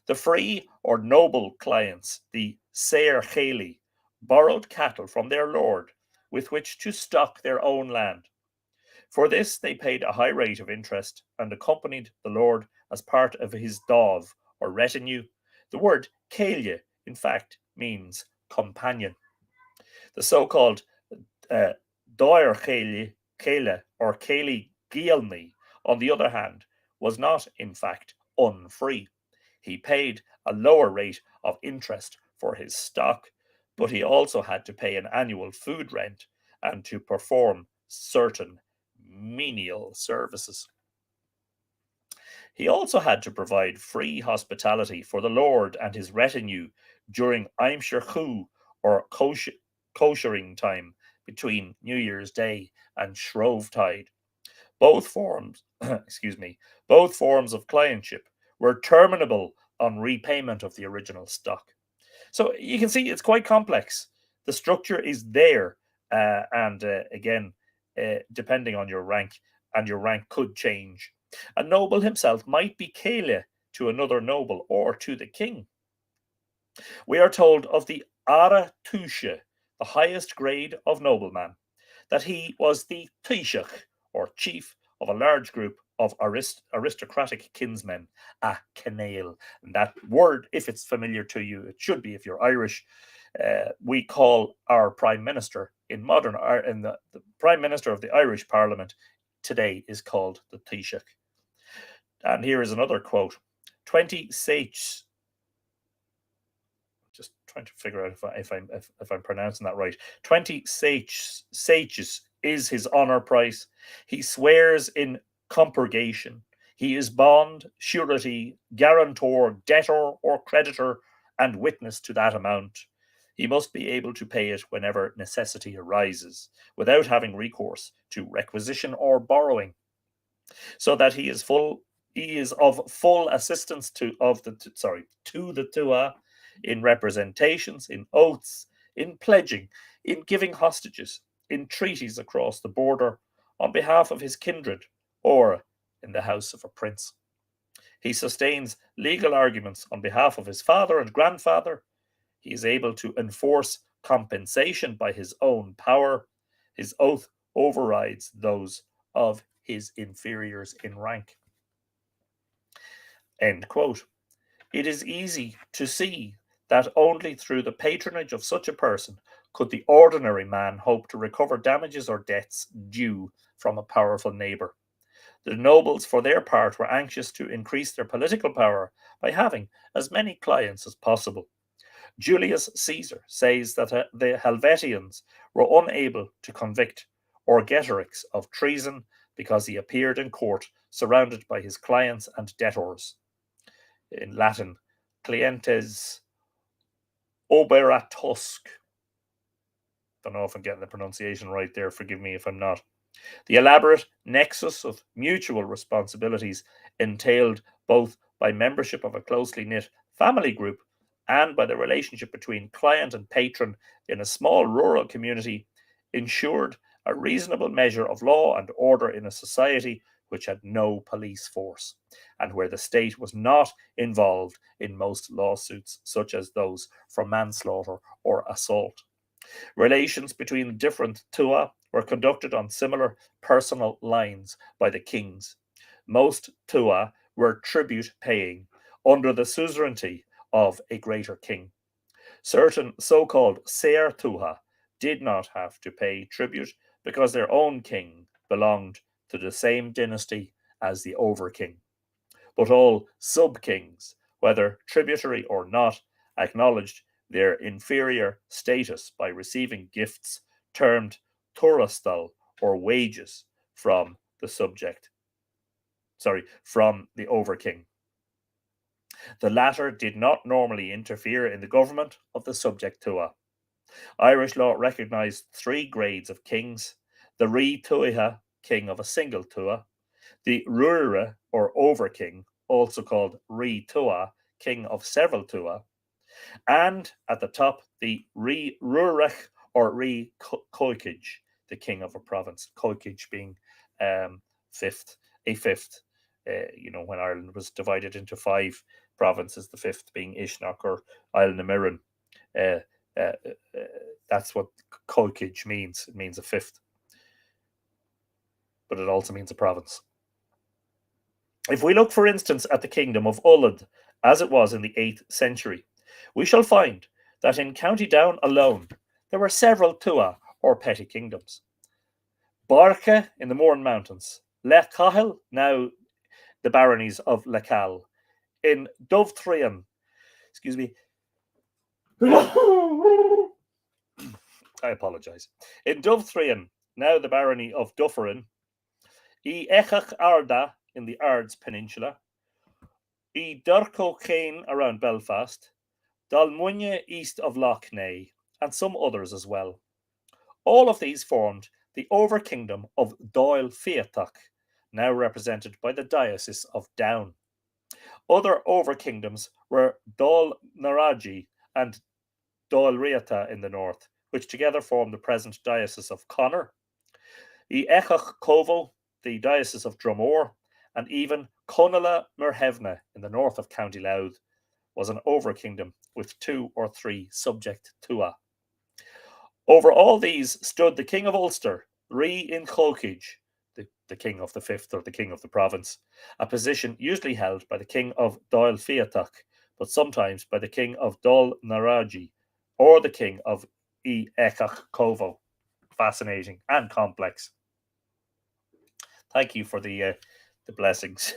The free or noble clients, the Saor Chéile, borrowed cattle from their lord with which to stock their own land. For this they paid a high rate of interest and accompanied the lord as part of his dove or retinue. The word céile, in fact, means companion. The so-called Dáir Céile or Céile Gielni, on the other hand, was not, in fact, unfree. He paid a lower rate of interest for his stock, but he also had to pay an annual food rent and to perform certain menial services. He also had to provide free hospitality for the Lord and his retinue during Aimsir Chu, or koshering time, between New Year's Day and Shrovetide. Both forms, both forms of clientship were terminable on repayment of the original stock. So you can see it's quite complex. The structure is there, and again, depending on your rank, and your rank could change. A noble himself might be céile to another noble or to the king. We are told of the Ara Tuishe, the highest grade of nobleman, that he was the Taoiseach, or chief of a large group of aristocratic kinsmen, a Canaille. And that word, if it's familiar to you, it should be if you're Irish. We call our prime minister in the prime minister of the Irish Parliament today is called the Taoiseach. And here is another quote: 20 sages. Just trying to figure out if I'm pronouncing that right. 20 sages is his honor price. He swears in compurgation. He is bond, surety, guarantor, debtor, or creditor, and witness to that amount. He must be able to pay it whenever necessity arises, without having recourse to requisition or borrowing, so that he is of full assistance to the Tuatha in representations, in oaths, in pledging, in giving hostages, in treaties across the border, on behalf of his kindred, or in the house of a prince. He sustains legal arguments on behalf of his father and grandfather. He is able to enforce compensation by his own power. His oath overrides those of his inferiors in rank. End quote. It is easy to see that only through the patronage of such a person could the ordinary man hope to recover damages or debts due from a powerful neighbour. The nobles, for their part, were anxious to increase their political power by having as many clients as possible. Julius Caesar says that the Helvetians were unable to convict Orgetorix of treason because he appeared in court surrounded by his clients and debtors. In Latin, clientes oberatusque. Don't know if I'm getting the pronunciation right there. Forgive me if I'm not. The elaborate nexus of mutual responsibilities entailed both by membership of a closely knit family group and by the relationship between client and patron in a small rural community ensured a reasonable measure of law and order in a society which had no police force, and where the state was not involved in most lawsuits, such as those for manslaughter or assault. Relations between the different Tuatha were conducted on similar personal lines by the kings. Most Tuatha were tribute paying under the suzerainty of a greater king. Certain so-called Saor Tuatha did not have to pay tribute because their own king belonged to the same dynasty as the Overking. But all sub-kings, whether tributary or not, acknowledged their inferior status by receiving gifts termed turastal, or wages, from the Overking. The latter did not normally interfere in the government of the subject Tuatha. Irish law recognised 3 grades of kings: the Rí Tuatha, king of a single Tuatha; the Ruaire, or overking, also called Rí Tuatha, king of several Tuatha; and at the top, the Rí Ruarach, or Rí Coicig, the king of a province. Coicig being a fifth. When Ireland was divided into 5 province is the fifth, being Ishnach or Isle na Mirren. That's what Colkage means. It means a fifth, but it also means a province. If we look, for instance, at the kingdom of Ullad, as it was in the 8th century, we shall find that in County Down alone, there were several tua, or petty kingdoms. Barca in the Mourne Mountains, Lechahel, now the baronies of Lecal, in Dovthrian, excuse me, I apologise, in Dovthrian, now the barony of Dufferin, I Echach Arda in the Ards Peninsula, I Durco Cain around Belfast, Dalmunye east of Lough Neagh, and some others as well. All of these formed the over-kingdom of Dáil Fiatach, now represented by the Diocese of Down. Other over-kingdoms were Dáil Naraji and Dáil Riata in the north, which together form the present Diocese of Connor, I Echach Covo, the Diocese of Dromore, and even Conala Merhevna in the north of County Louth was an over-kingdom with 2 or 3 subject tua. Over all these stood the King of Ulster, Ri in Colkage, the king of the fifth or the king of the province, a position usually held by the king of Dáil Fiatach, but sometimes by the king of Dáil Naraji or the king of I Echach Covo. Fascinating and complex. Thank you for the blessings.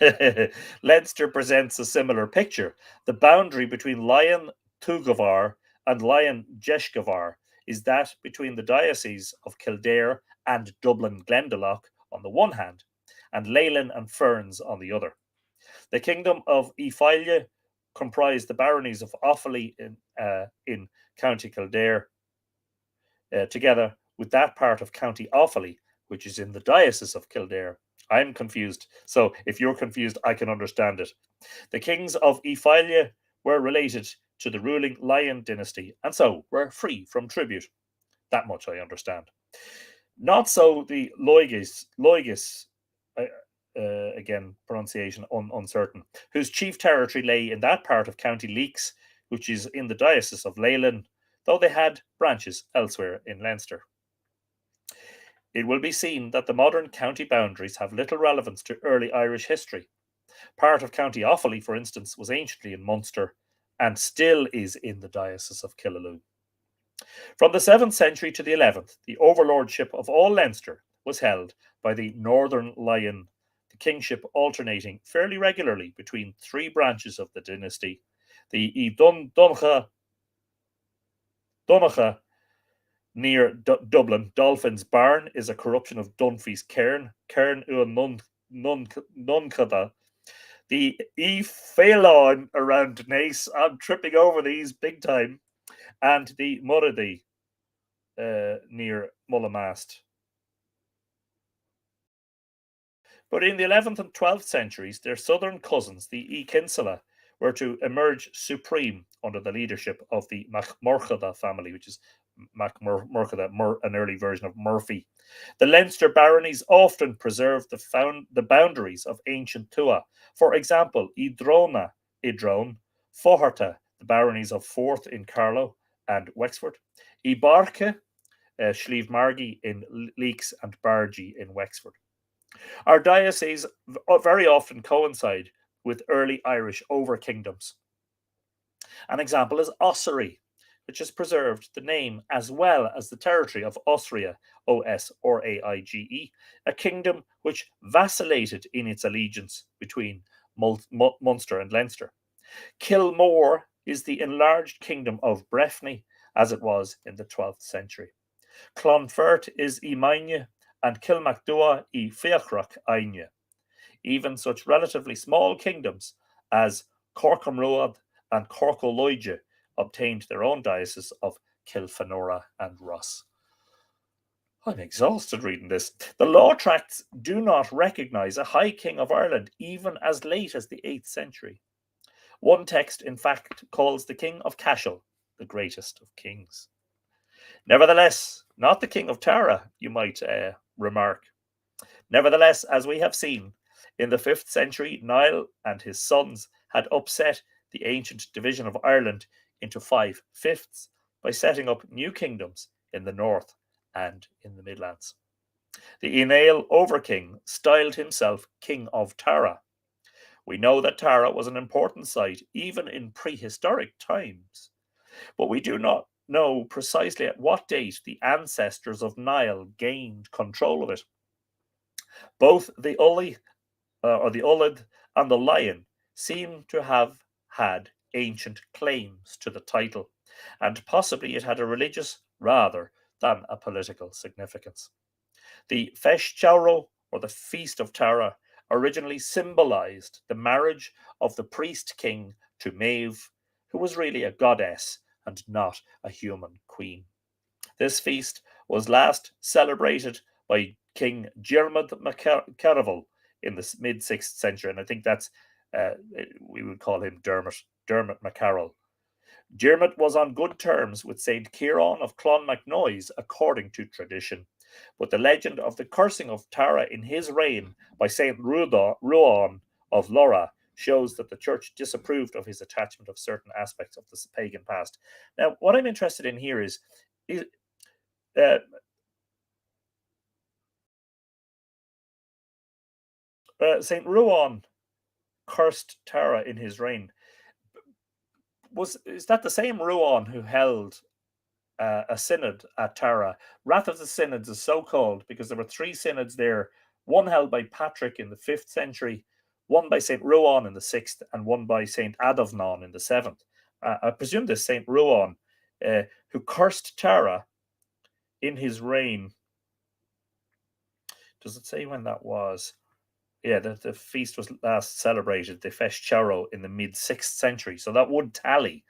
Leinster presents a similar picture. The boundary between Lion Tugavar and Lion Jeshgavar is that between the Diocese of Kildare and Dublin Glendalough on the one hand, and Leyland and Ferns on the other. The kingdom of Ifaile comprised the baronies of Offaly in County Kildare, together with that part of County Offaly, which is in the Diocese of Kildare. I'm confused, so if you're confused, I can understand it. The kings of Ifaile were related to the ruling Lion dynasty, and so were free from tribute. That much I understand. Not so the Loigis, again, pronunciation uncertain, whose chief territory lay in that part of County Leaks, which is in the Diocese of Leyland, though they had branches elsewhere in Leinster. It will be seen that the modern county boundaries have little relevance to early Irish history. Part of County Offaly, for instance, was anciently in Munster and still is in the Diocese of Killaloe. From the 7th century to the 11th, the overlordship of all Leinster was held by the Northern Lion, the kingship alternating fairly regularly between 3 branches of the dynasty. The Donacha near Dublin, Dolphin's Byrne, is a corruption of Dunphy's Cairn Uan Nuncada. The Phelan around Naas, I'm tripping over these big time, and the Murrady near Mullamast. But in the 11th and 12th centuries, their southern cousins, the Kinsella, were to emerge supreme under the leadership of the MacMurchada family, which is MacMurchada, an early version of Murphy. The Leinster baronies often preserved the boundaries of ancient Tua. For example, Idrone, Foharta, the baronies of Forth in Carlow and Wexford, Ibarke, Slieve Margy in Leeks, and Bargy in Wexford. Our dioceses very often coincide with early Irish over-kingdoms. An example is Ossory, which has preserved the name as well as the territory of Osria, Osraige, a kingdom which vacillated in its allegiance between Munster and Leinster. Kilmore is the enlarged kingdom of Breffni, as it was in the 12th century. Clonfert is Imaine, and Kilmacdua I Fiachrach Aine. Even such relatively small kingdoms as Corcomroad and Corcoloige obtained their own diocese of Kilfenora and Ross. I'm exhausted reading this. The law tracts do not recognise a High King of Ireland even as late as the 8th century. One text, in fact, calls the King of Cashel the greatest of kings. Nevertheless, not the King of Tara, you might remark. Nevertheless, as we have seen, in the 5th century, Niall and his sons had upset the ancient division of Ireland into 5/5 by setting up new kingdoms in the north and in the Midlands. The Ineal Overking styled himself King of Tara. We know that Tara was an important site even in prehistoric times, but we do not know precisely at what date the ancestors of Niall gained control of it. Both the Ullid and the Lion seem to have had ancient claims to the title, and possibly it had a religious rather than a political significance. The Feis Ceathrú, or the Feast of Tara, originally symbolized the marriage of the priest king to Maeve, who was really a goddess and not a human queen. This feast was last celebrated by King Diarmid MacCarroll in the mid 6th century, and I think that's we would call him Dermot MacCarroll. Diarmid was on good terms with Saint Ciarán of Clonmacnoise, according to tradition, but the legend of the cursing of Tara in his reign by Saint Ruan of Lora shows that the church disapproved of his attachment of certain aspects of the pagan past. Now, what I'm interested in here is Saint Ruan cursed Tara in his reign. Is that the same Ruan who held a synod at Tara? Wrath of the Synods is so called because there were 3 synods there, one held by Patrick in the 5th century, one by St. Ruan in the 6th, and one by St. Adovnan in the 7th. I presume this St. Ruan, who cursed Tara in his reign. Does it say when that was? Yeah, the feast was last celebrated, the Feis Ceathrú, in the mid 6th century. So that would tally.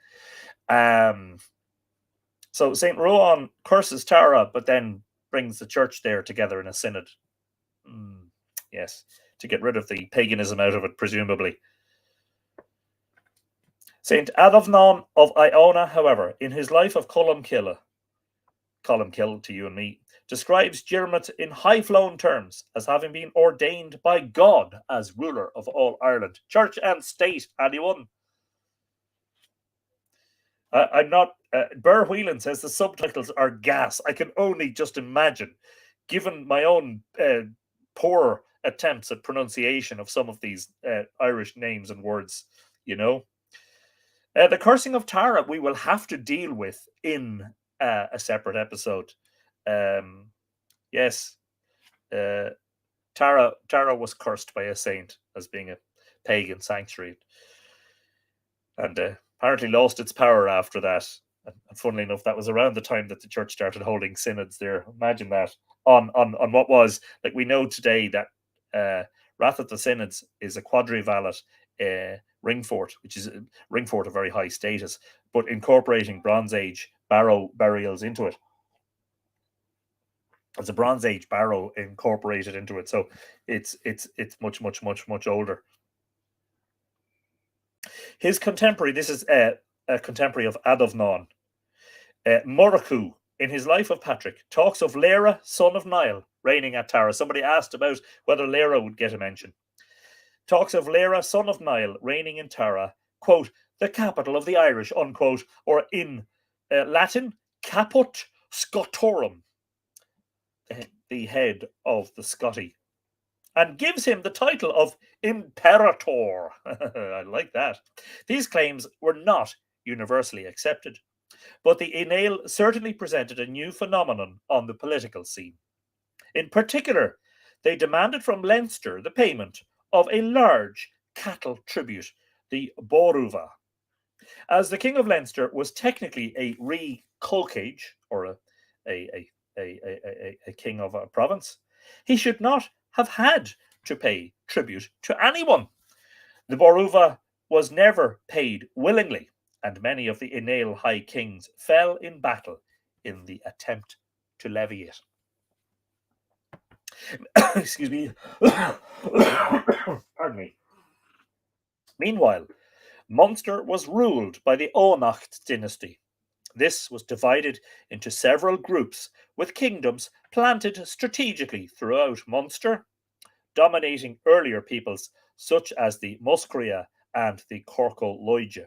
So St. Ruan curses Tara, but then brings the church there together in a synod. Yes, to get rid of the paganism out of it, presumably. St. Adovnan of Iona, however, in his life of Columcille to you and me, describes Diarmid in high-flown terms as having been ordained by God as ruler of all Ireland, church and state, anyone. I'm not. Burr Whelan says the subtitles are gas. I can only just imagine, given my own poor attempts at pronunciation of some of these Irish names and words, you know. The cursing of Tara we will have to deal with in a separate episode. Yes, Tara was cursed by a saint as being a pagan sanctuary, and apparently lost its power after that. And funnily enough, that was around the time that the church started holding synods there. Imagine that on what was, like, we know today that Wrath of the Synods is a quadrivalent ring fort, which is ring fort of very high status, but incorporating Bronze Age barrow burials into it. It's a Bronze Age barrow incorporated into it, so it's much older. His contemporary, this is a contemporary of Adovnan, Murrachu, in his Life of Patrick, talks of Lera, son of Niall, reigning at Tara. Somebody asked about whether Lera would get a mention. Talks of Lera, son of Niall, reigning in Tara, quote, the capital of the Irish, unquote, or in Latin, Caput Scotorum, the head of the Scotti, and gives him the title of Imperator. I like that. These claims were not universally accepted, but the Ineal certainly presented a new phenomenon on the political scene. In particular, they demanded from Leinster the payment of a large cattle tribute, the Boruva. As the King of Leinster was technically a re-colcage, or a king of a province, he should not have had to pay tribute to anyone. The Boruva was never paid willingly, and many of the Ineal high kings fell in battle in the attempt to levy it. Excuse me. Pardon me. Meanwhile, Munster was ruled by the Onacht dynasty. This was divided into several groups with kingdoms planted strategically throughout Munster, dominating earlier peoples such as the Muscria and the Corco Loige.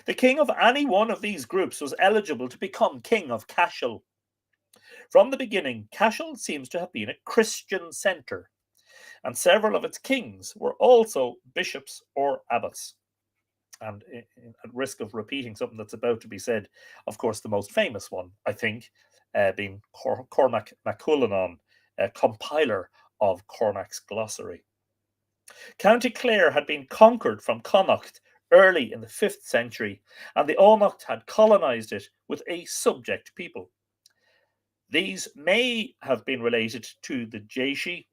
The king of any one of these groups was eligible to become king of Cashel. From the beginning, Cashel seems to have been a Christian centre, and several of its kings were also bishops or abbots. And at risk of repeating something that's about to be said, of course, the most famous one, I think, being Cormac MacCuillenan, a compiler of Cormac's glossary. County Clare had been conquered from Connacht early in the 5th century, and the Connacht had colonised it with a subject people. These may have been related to the Jaishi.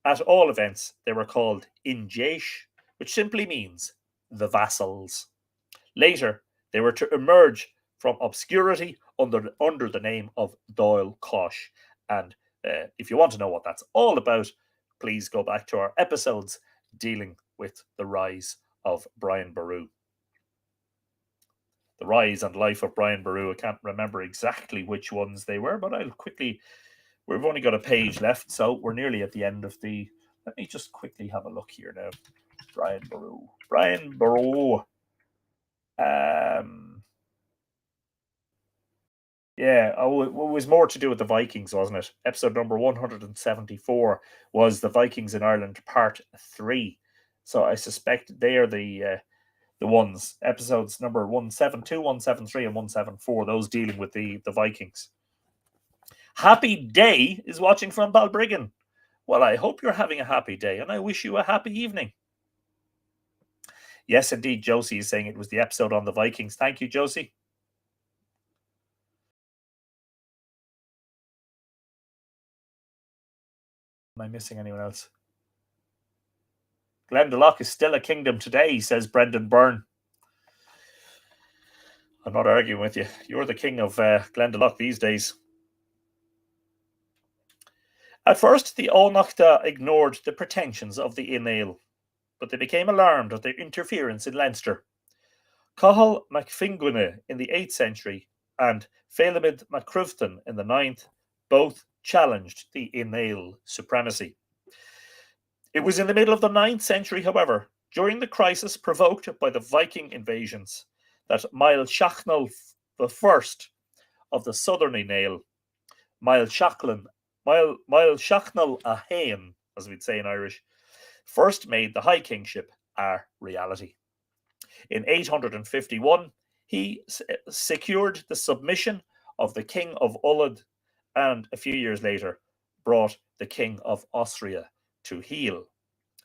At all events, they were called Injaish, which simply means the vassals. Later, they were to emerge from obscurity under the name of Dáil Cosh. And if you want to know what that's all about, please go back to our episodes dealing with the rise of Brian Boru. The rise and life of Brian Boru. I can't remember exactly which ones they were, but I'll quickly. We've only got a page left, so we're nearly at the end of the. Let me just quickly have a look here now. Brian Boru. Brian Boru. Yeah, oh, it was more to do with the Vikings, wasn't it? Episode number 174 was the Vikings in Ireland, part 3. So I suspect they are the ones. Episodes number 172, 173, and 174. Those dealing with the Vikings. Happy Day is watching from Balbriggan. Well, I hope you're having a happy day, and I wish you a happy evening. Yes, indeed, Josie is saying it was the episode on the Vikings. Thank you, Josie. Am I missing anyone else? Glendalough is still a kingdom today, says Brendan Byrne. I'm not arguing with you. You're the king of Glendalough these days. At first, the Ónachta ignored the pretensions of the Inéal, but they became alarmed at their interference in Leinster. Cahal MacFinguine in the 8th century and Phelimid MacCrufton in the 9th both challenged the Inéal supremacy. It was in the middle of the 9th century, however, during the crisis provoked by the Viking invasions, that Mael Shachnal I of the southern Inéal, Mael Shachnal a Hain, as we'd say in Irish, first made the High Kingship a reality. In 851, he secured the submission of the King of Ullad, and a few years later brought the King of Austria to heel.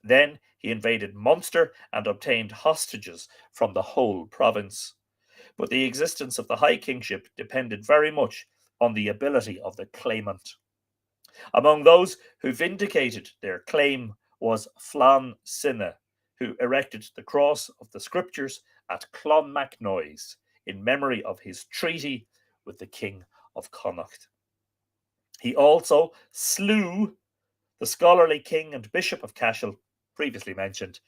Then he invaded Munster and obtained hostages from the whole province. But the existence of the High Kingship depended very much on the ability of the claimant. Among those who vindicated their claim was Flann Sinne, who erected the cross of the scriptures at Clonmacnoise in memory of his treaty with the King of Connacht. He also slew the scholarly king and bishop of Cashel, previously mentioned,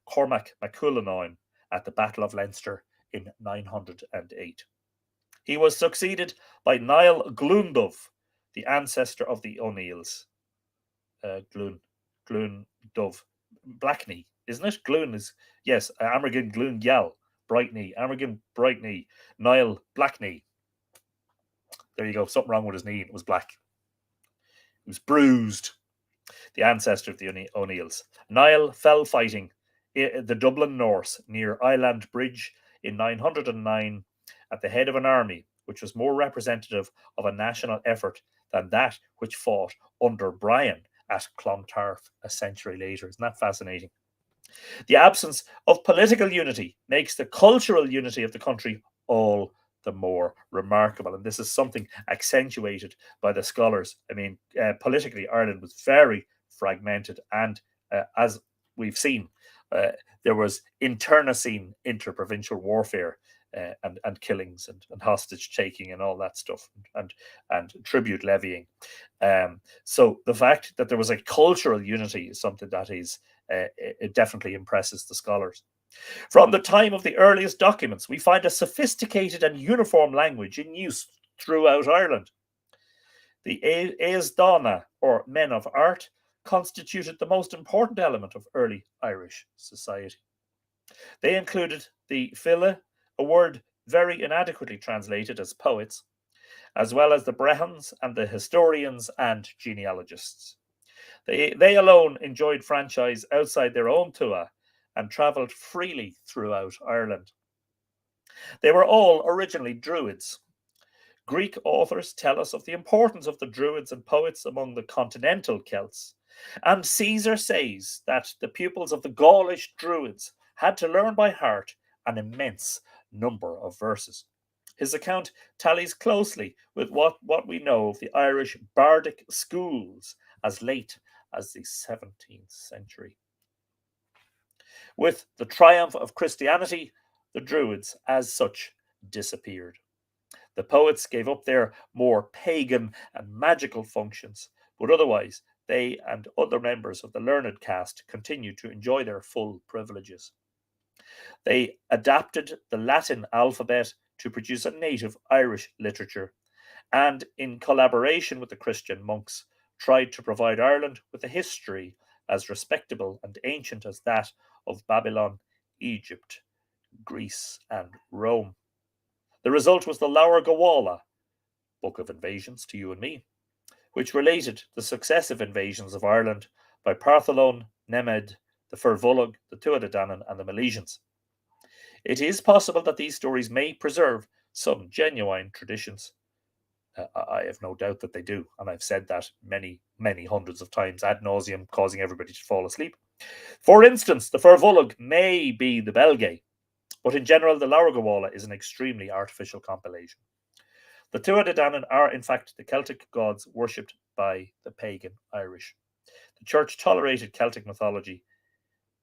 Cormac MacCuillenan, at the Battle of Leinster in 908. He was succeeded by Niall Glundubh, the ancestor of the O'Neills. Glundubh. Blackney, isn't it? Glun is, yes, Amergin Glun Gyal, Brightney, Amergin Brightney, Niall Blackney. There you go, something wrong with his knee, it was black. It was bruised. The ancestor of the O'Neills. Niall fell fighting the Dublin Norse near Island Bridge in 909 at the head of an army which was more representative of a national effort than that which fought under Brian at Clontarf a century later. Isn't that fascinating? The absence of political unity makes the cultural unity of the country all the more remarkable. And this is something accentuated by the scholars. I mean, politically, Ireland was very fragmented. And as we've seen, there was internecine interprovincial warfare and killings and hostage taking and all that stuff and tribute levying. So the fact that there was a cultural unity is something that is it definitely impresses the scholars. From the time of the earliest documents, we find a sophisticated and uniform language in use throughout Ireland. The Éasdána, or men of art, constituted the most important element of early Irish society. They included the File, a word very inadequately translated as poets, as well as the Brehons and the historians and genealogists. They alone enjoyed franchise outside their own Tua and travelled freely throughout Ireland. They were all originally Druids. Greek authors tell us of the importance of the Druids and poets among the continental Celts, and Caesar says that the pupils of the Gaulish Druids had to learn by heart an immense number of verses. His account tallies closely with what we know of the Irish bardic schools as late as the 17th century. With the triumph of Christianity, the Druids, as such, disappeared. The poets gave up their more pagan and magical functions, but otherwise they and other members of the learned caste continued to enjoy their full privileges. They adapted the Latin alphabet to produce a native Irish literature, and in collaboration with the Christian monks, tried to provide Ireland with a history as respectable and ancient as that of Babylon, Egypt, Greece, and Rome. The result was the Laur Gawala, Book of Invasions to you and me, which related the successive invasions of Ireland by Partholon, Nemed, the Firvolog, the Tuatha Dé Danann, and the Milesians. It is possible that these stories may preserve some genuine traditions. I have no doubt that they do, and I've said that many, many hundreds of times ad nauseum, causing everybody to fall asleep. For instance, the Firvolog may be the Belgae, but in general, the Laur Gawala is an extremely artificial compilation. The Tuatha Dé Danann are, in fact, the Celtic gods worshipped by the pagan Irish. The church tolerated Celtic mythology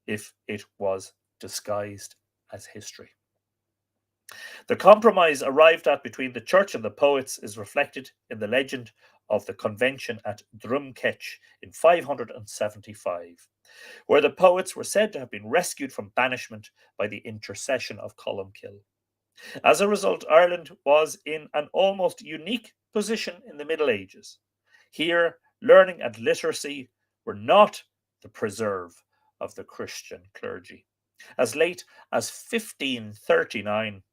if it was disguised as history. The compromise arrived at between the church and the poets is reflected in the legend of the convention at Drumketch in 575, where the poets were said to have been rescued from banishment by the intercession of Columkill. As a result, Ireland was in an almost unique position in the Middle Ages. Here, learning and literacy were not the preserve of the Christian clergy. As late as 1539,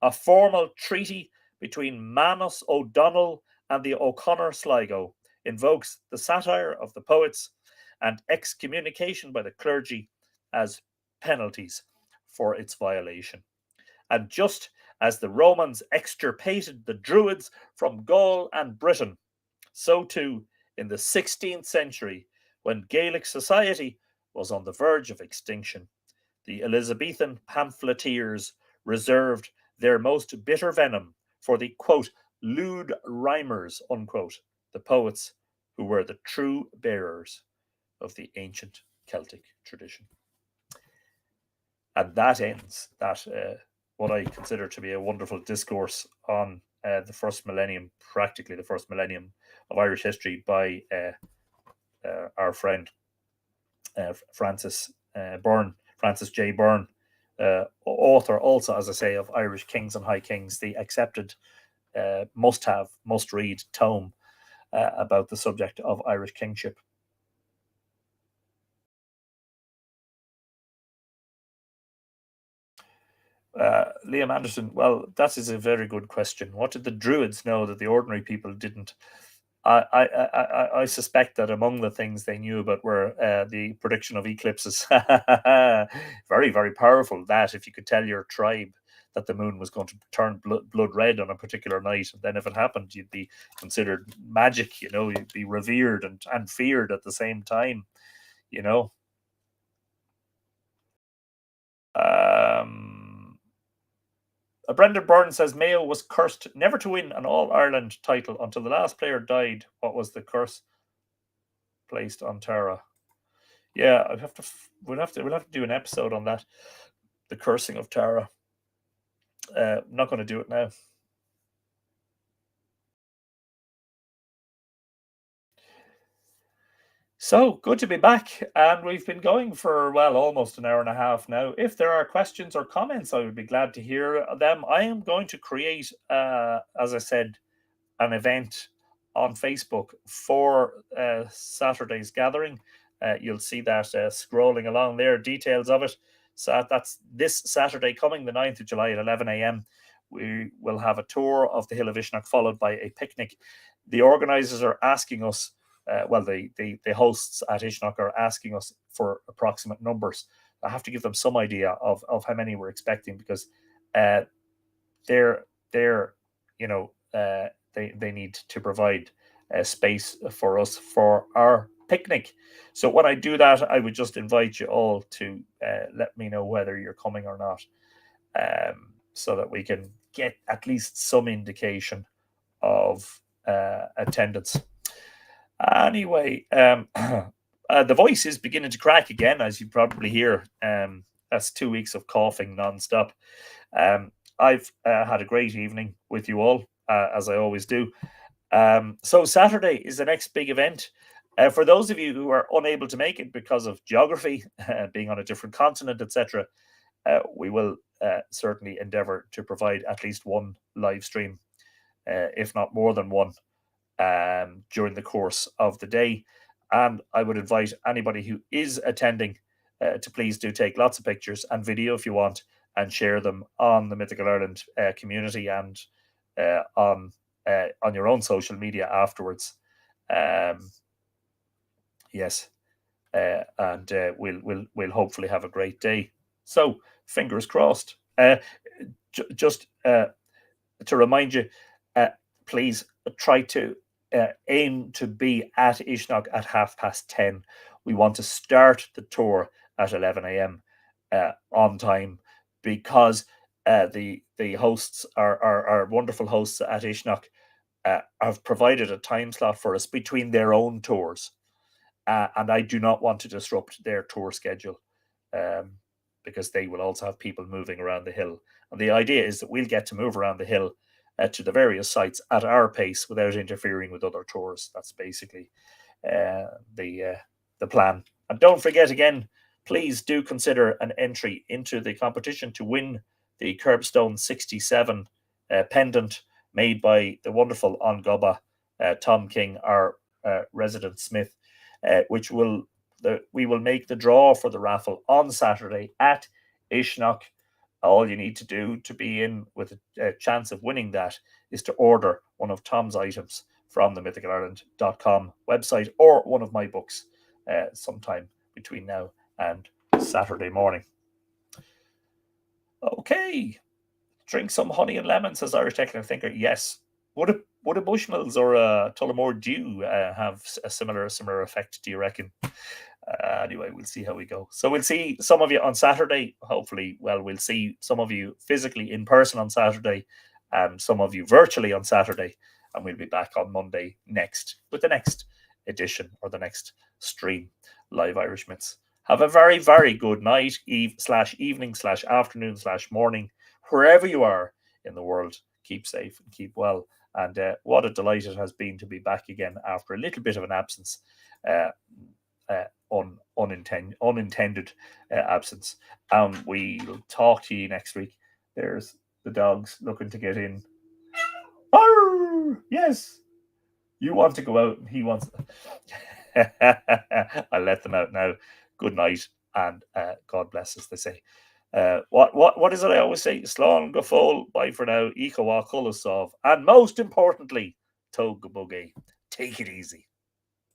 a formal treaty between Manus O'Donnell and the O'Connor Sligo invokes the satire of the poets and excommunication by the clergy as penalties for its violation. And just as the Romans extirpated the Druids from Gaul and Britain, so too in the 16th century, when Gaelic society was on the verge of extinction, the Elizabethan pamphleteers reserved their most bitter venom for the, quote, lewd rhymers, unquote, the poets who were the true bearers of the ancient Celtic tradition. And that ends that what I consider to be a wonderful discourse on the first millennium, practically the first millennium of Irish history by our friend Francis Byrne, Francis J. Byrne, author also, as I say, of Irish Kings and High Kings, the accepted must-have, must-read tome about the subject of Irish kingship. Liam Anderson, well, that is a very good question. What did the Druids know that the ordinary people didn't? I suspect that among the things they knew about were the prediction of eclipses. Very, very powerful. That if you could tell your tribe that the moon was going to turn blood red on a particular night, and then if it happened, you'd be considered magic. You know, you'd be revered and feared at the same time. You know. Brendan Byrne says Mayo was cursed never to win an All-Ireland title until the last player died. What was the curse placed on Tara? Yeah, we'll have to do an episode on that. The cursing of Tara. I'm not going to do it now. So good to be back, and we've been going for almost an hour and a half now. If there are questions or comments, I would be glad to hear them. I am going to create, as I said, an event on Facebook for Saturday's gathering. You'll see that scrolling along there, details of it. So that's this Saturday coming, the 9th of July at 11 a.m. We will have a tour of the Hill of Ishnock, followed by a picnic. The organisers are asking us, the hosts at Ishnock are asking us for approximate numbers. I have to give them some idea of how many we're expecting, because they're they need to provide space for us for our picnic. So when I do that, I would just invite you all to let me know whether you're coming or not, so that we can get at least some indication of attendance. Anyway, the voice is beginning to crack again, as you probably hear. That's 2 weeks of coughing non-stop. I've had a great evening with you all, as I always do. So Saturday is the next big event. For those of you who are unable to make it because of geography, being on a different continent, etc., we will certainly endeavour to provide at least one live stream, if not more than one, during the course of the day. And I would invite anybody who is attending to please do take lots of pictures and video if you want, and share them on the Mythical Ireland community and on your own social media afterwards. Yes, and we'll hopefully have a great day. So fingers crossed. Just to remind you, please try to aim to be at Ishnock at 10:30. We want to start the tour at 11 a.m. On time, because the hosts, our wonderful hosts at Ishnock, have provided a time slot for us between their own tours, and I do not want to disrupt their tour schedule, because they will also have people moving around the hill. And the idea is that we'll get to move around the hill to the various sites at our pace without interfering with other tours. That's basically the plan. And don't forget, again, please do consider an entry into the competition to win the Curbstone 67 pendant made by the wonderful Ongubba Tom King, our resident smith, which we will make the draw for the raffle on Saturday at Ishnock. All you need to do to be in with a chance of winning that is to order one of Tom's items from the mythicalireland.com website, or one of my books sometime between now and Saturday morning. Okay. Drink some honey and lemon, says Irish Technical Thinker. Yes. Would a Bushmills or a Tullamore Dew have a similar effect, do you reckon? Anyway, we'll see how we go. So we'll see some of you on Saturday. Hopefully, we'll see some of you physically in person on Saturday, and some of you virtually on Saturday. And we'll be back on Monday next with the next edition, or the next stream, Live Irish Myths. Have a very, very good night, evening / afternoon / morning, wherever you are in the world. Keep safe and keep well. And what a delight it has been to be back again after a little bit of an absence. Unintended absence. We'll talk to you next week. There's the dogs looking to get in. Arr! Yes, you want to go out and he wants. I'll let them out now. Good night, and God bless, as they say. What is it I always say? Slán go fóill, bye for now, Eco Walk Hull, and most importantly, Tog go buggy. Take it easy.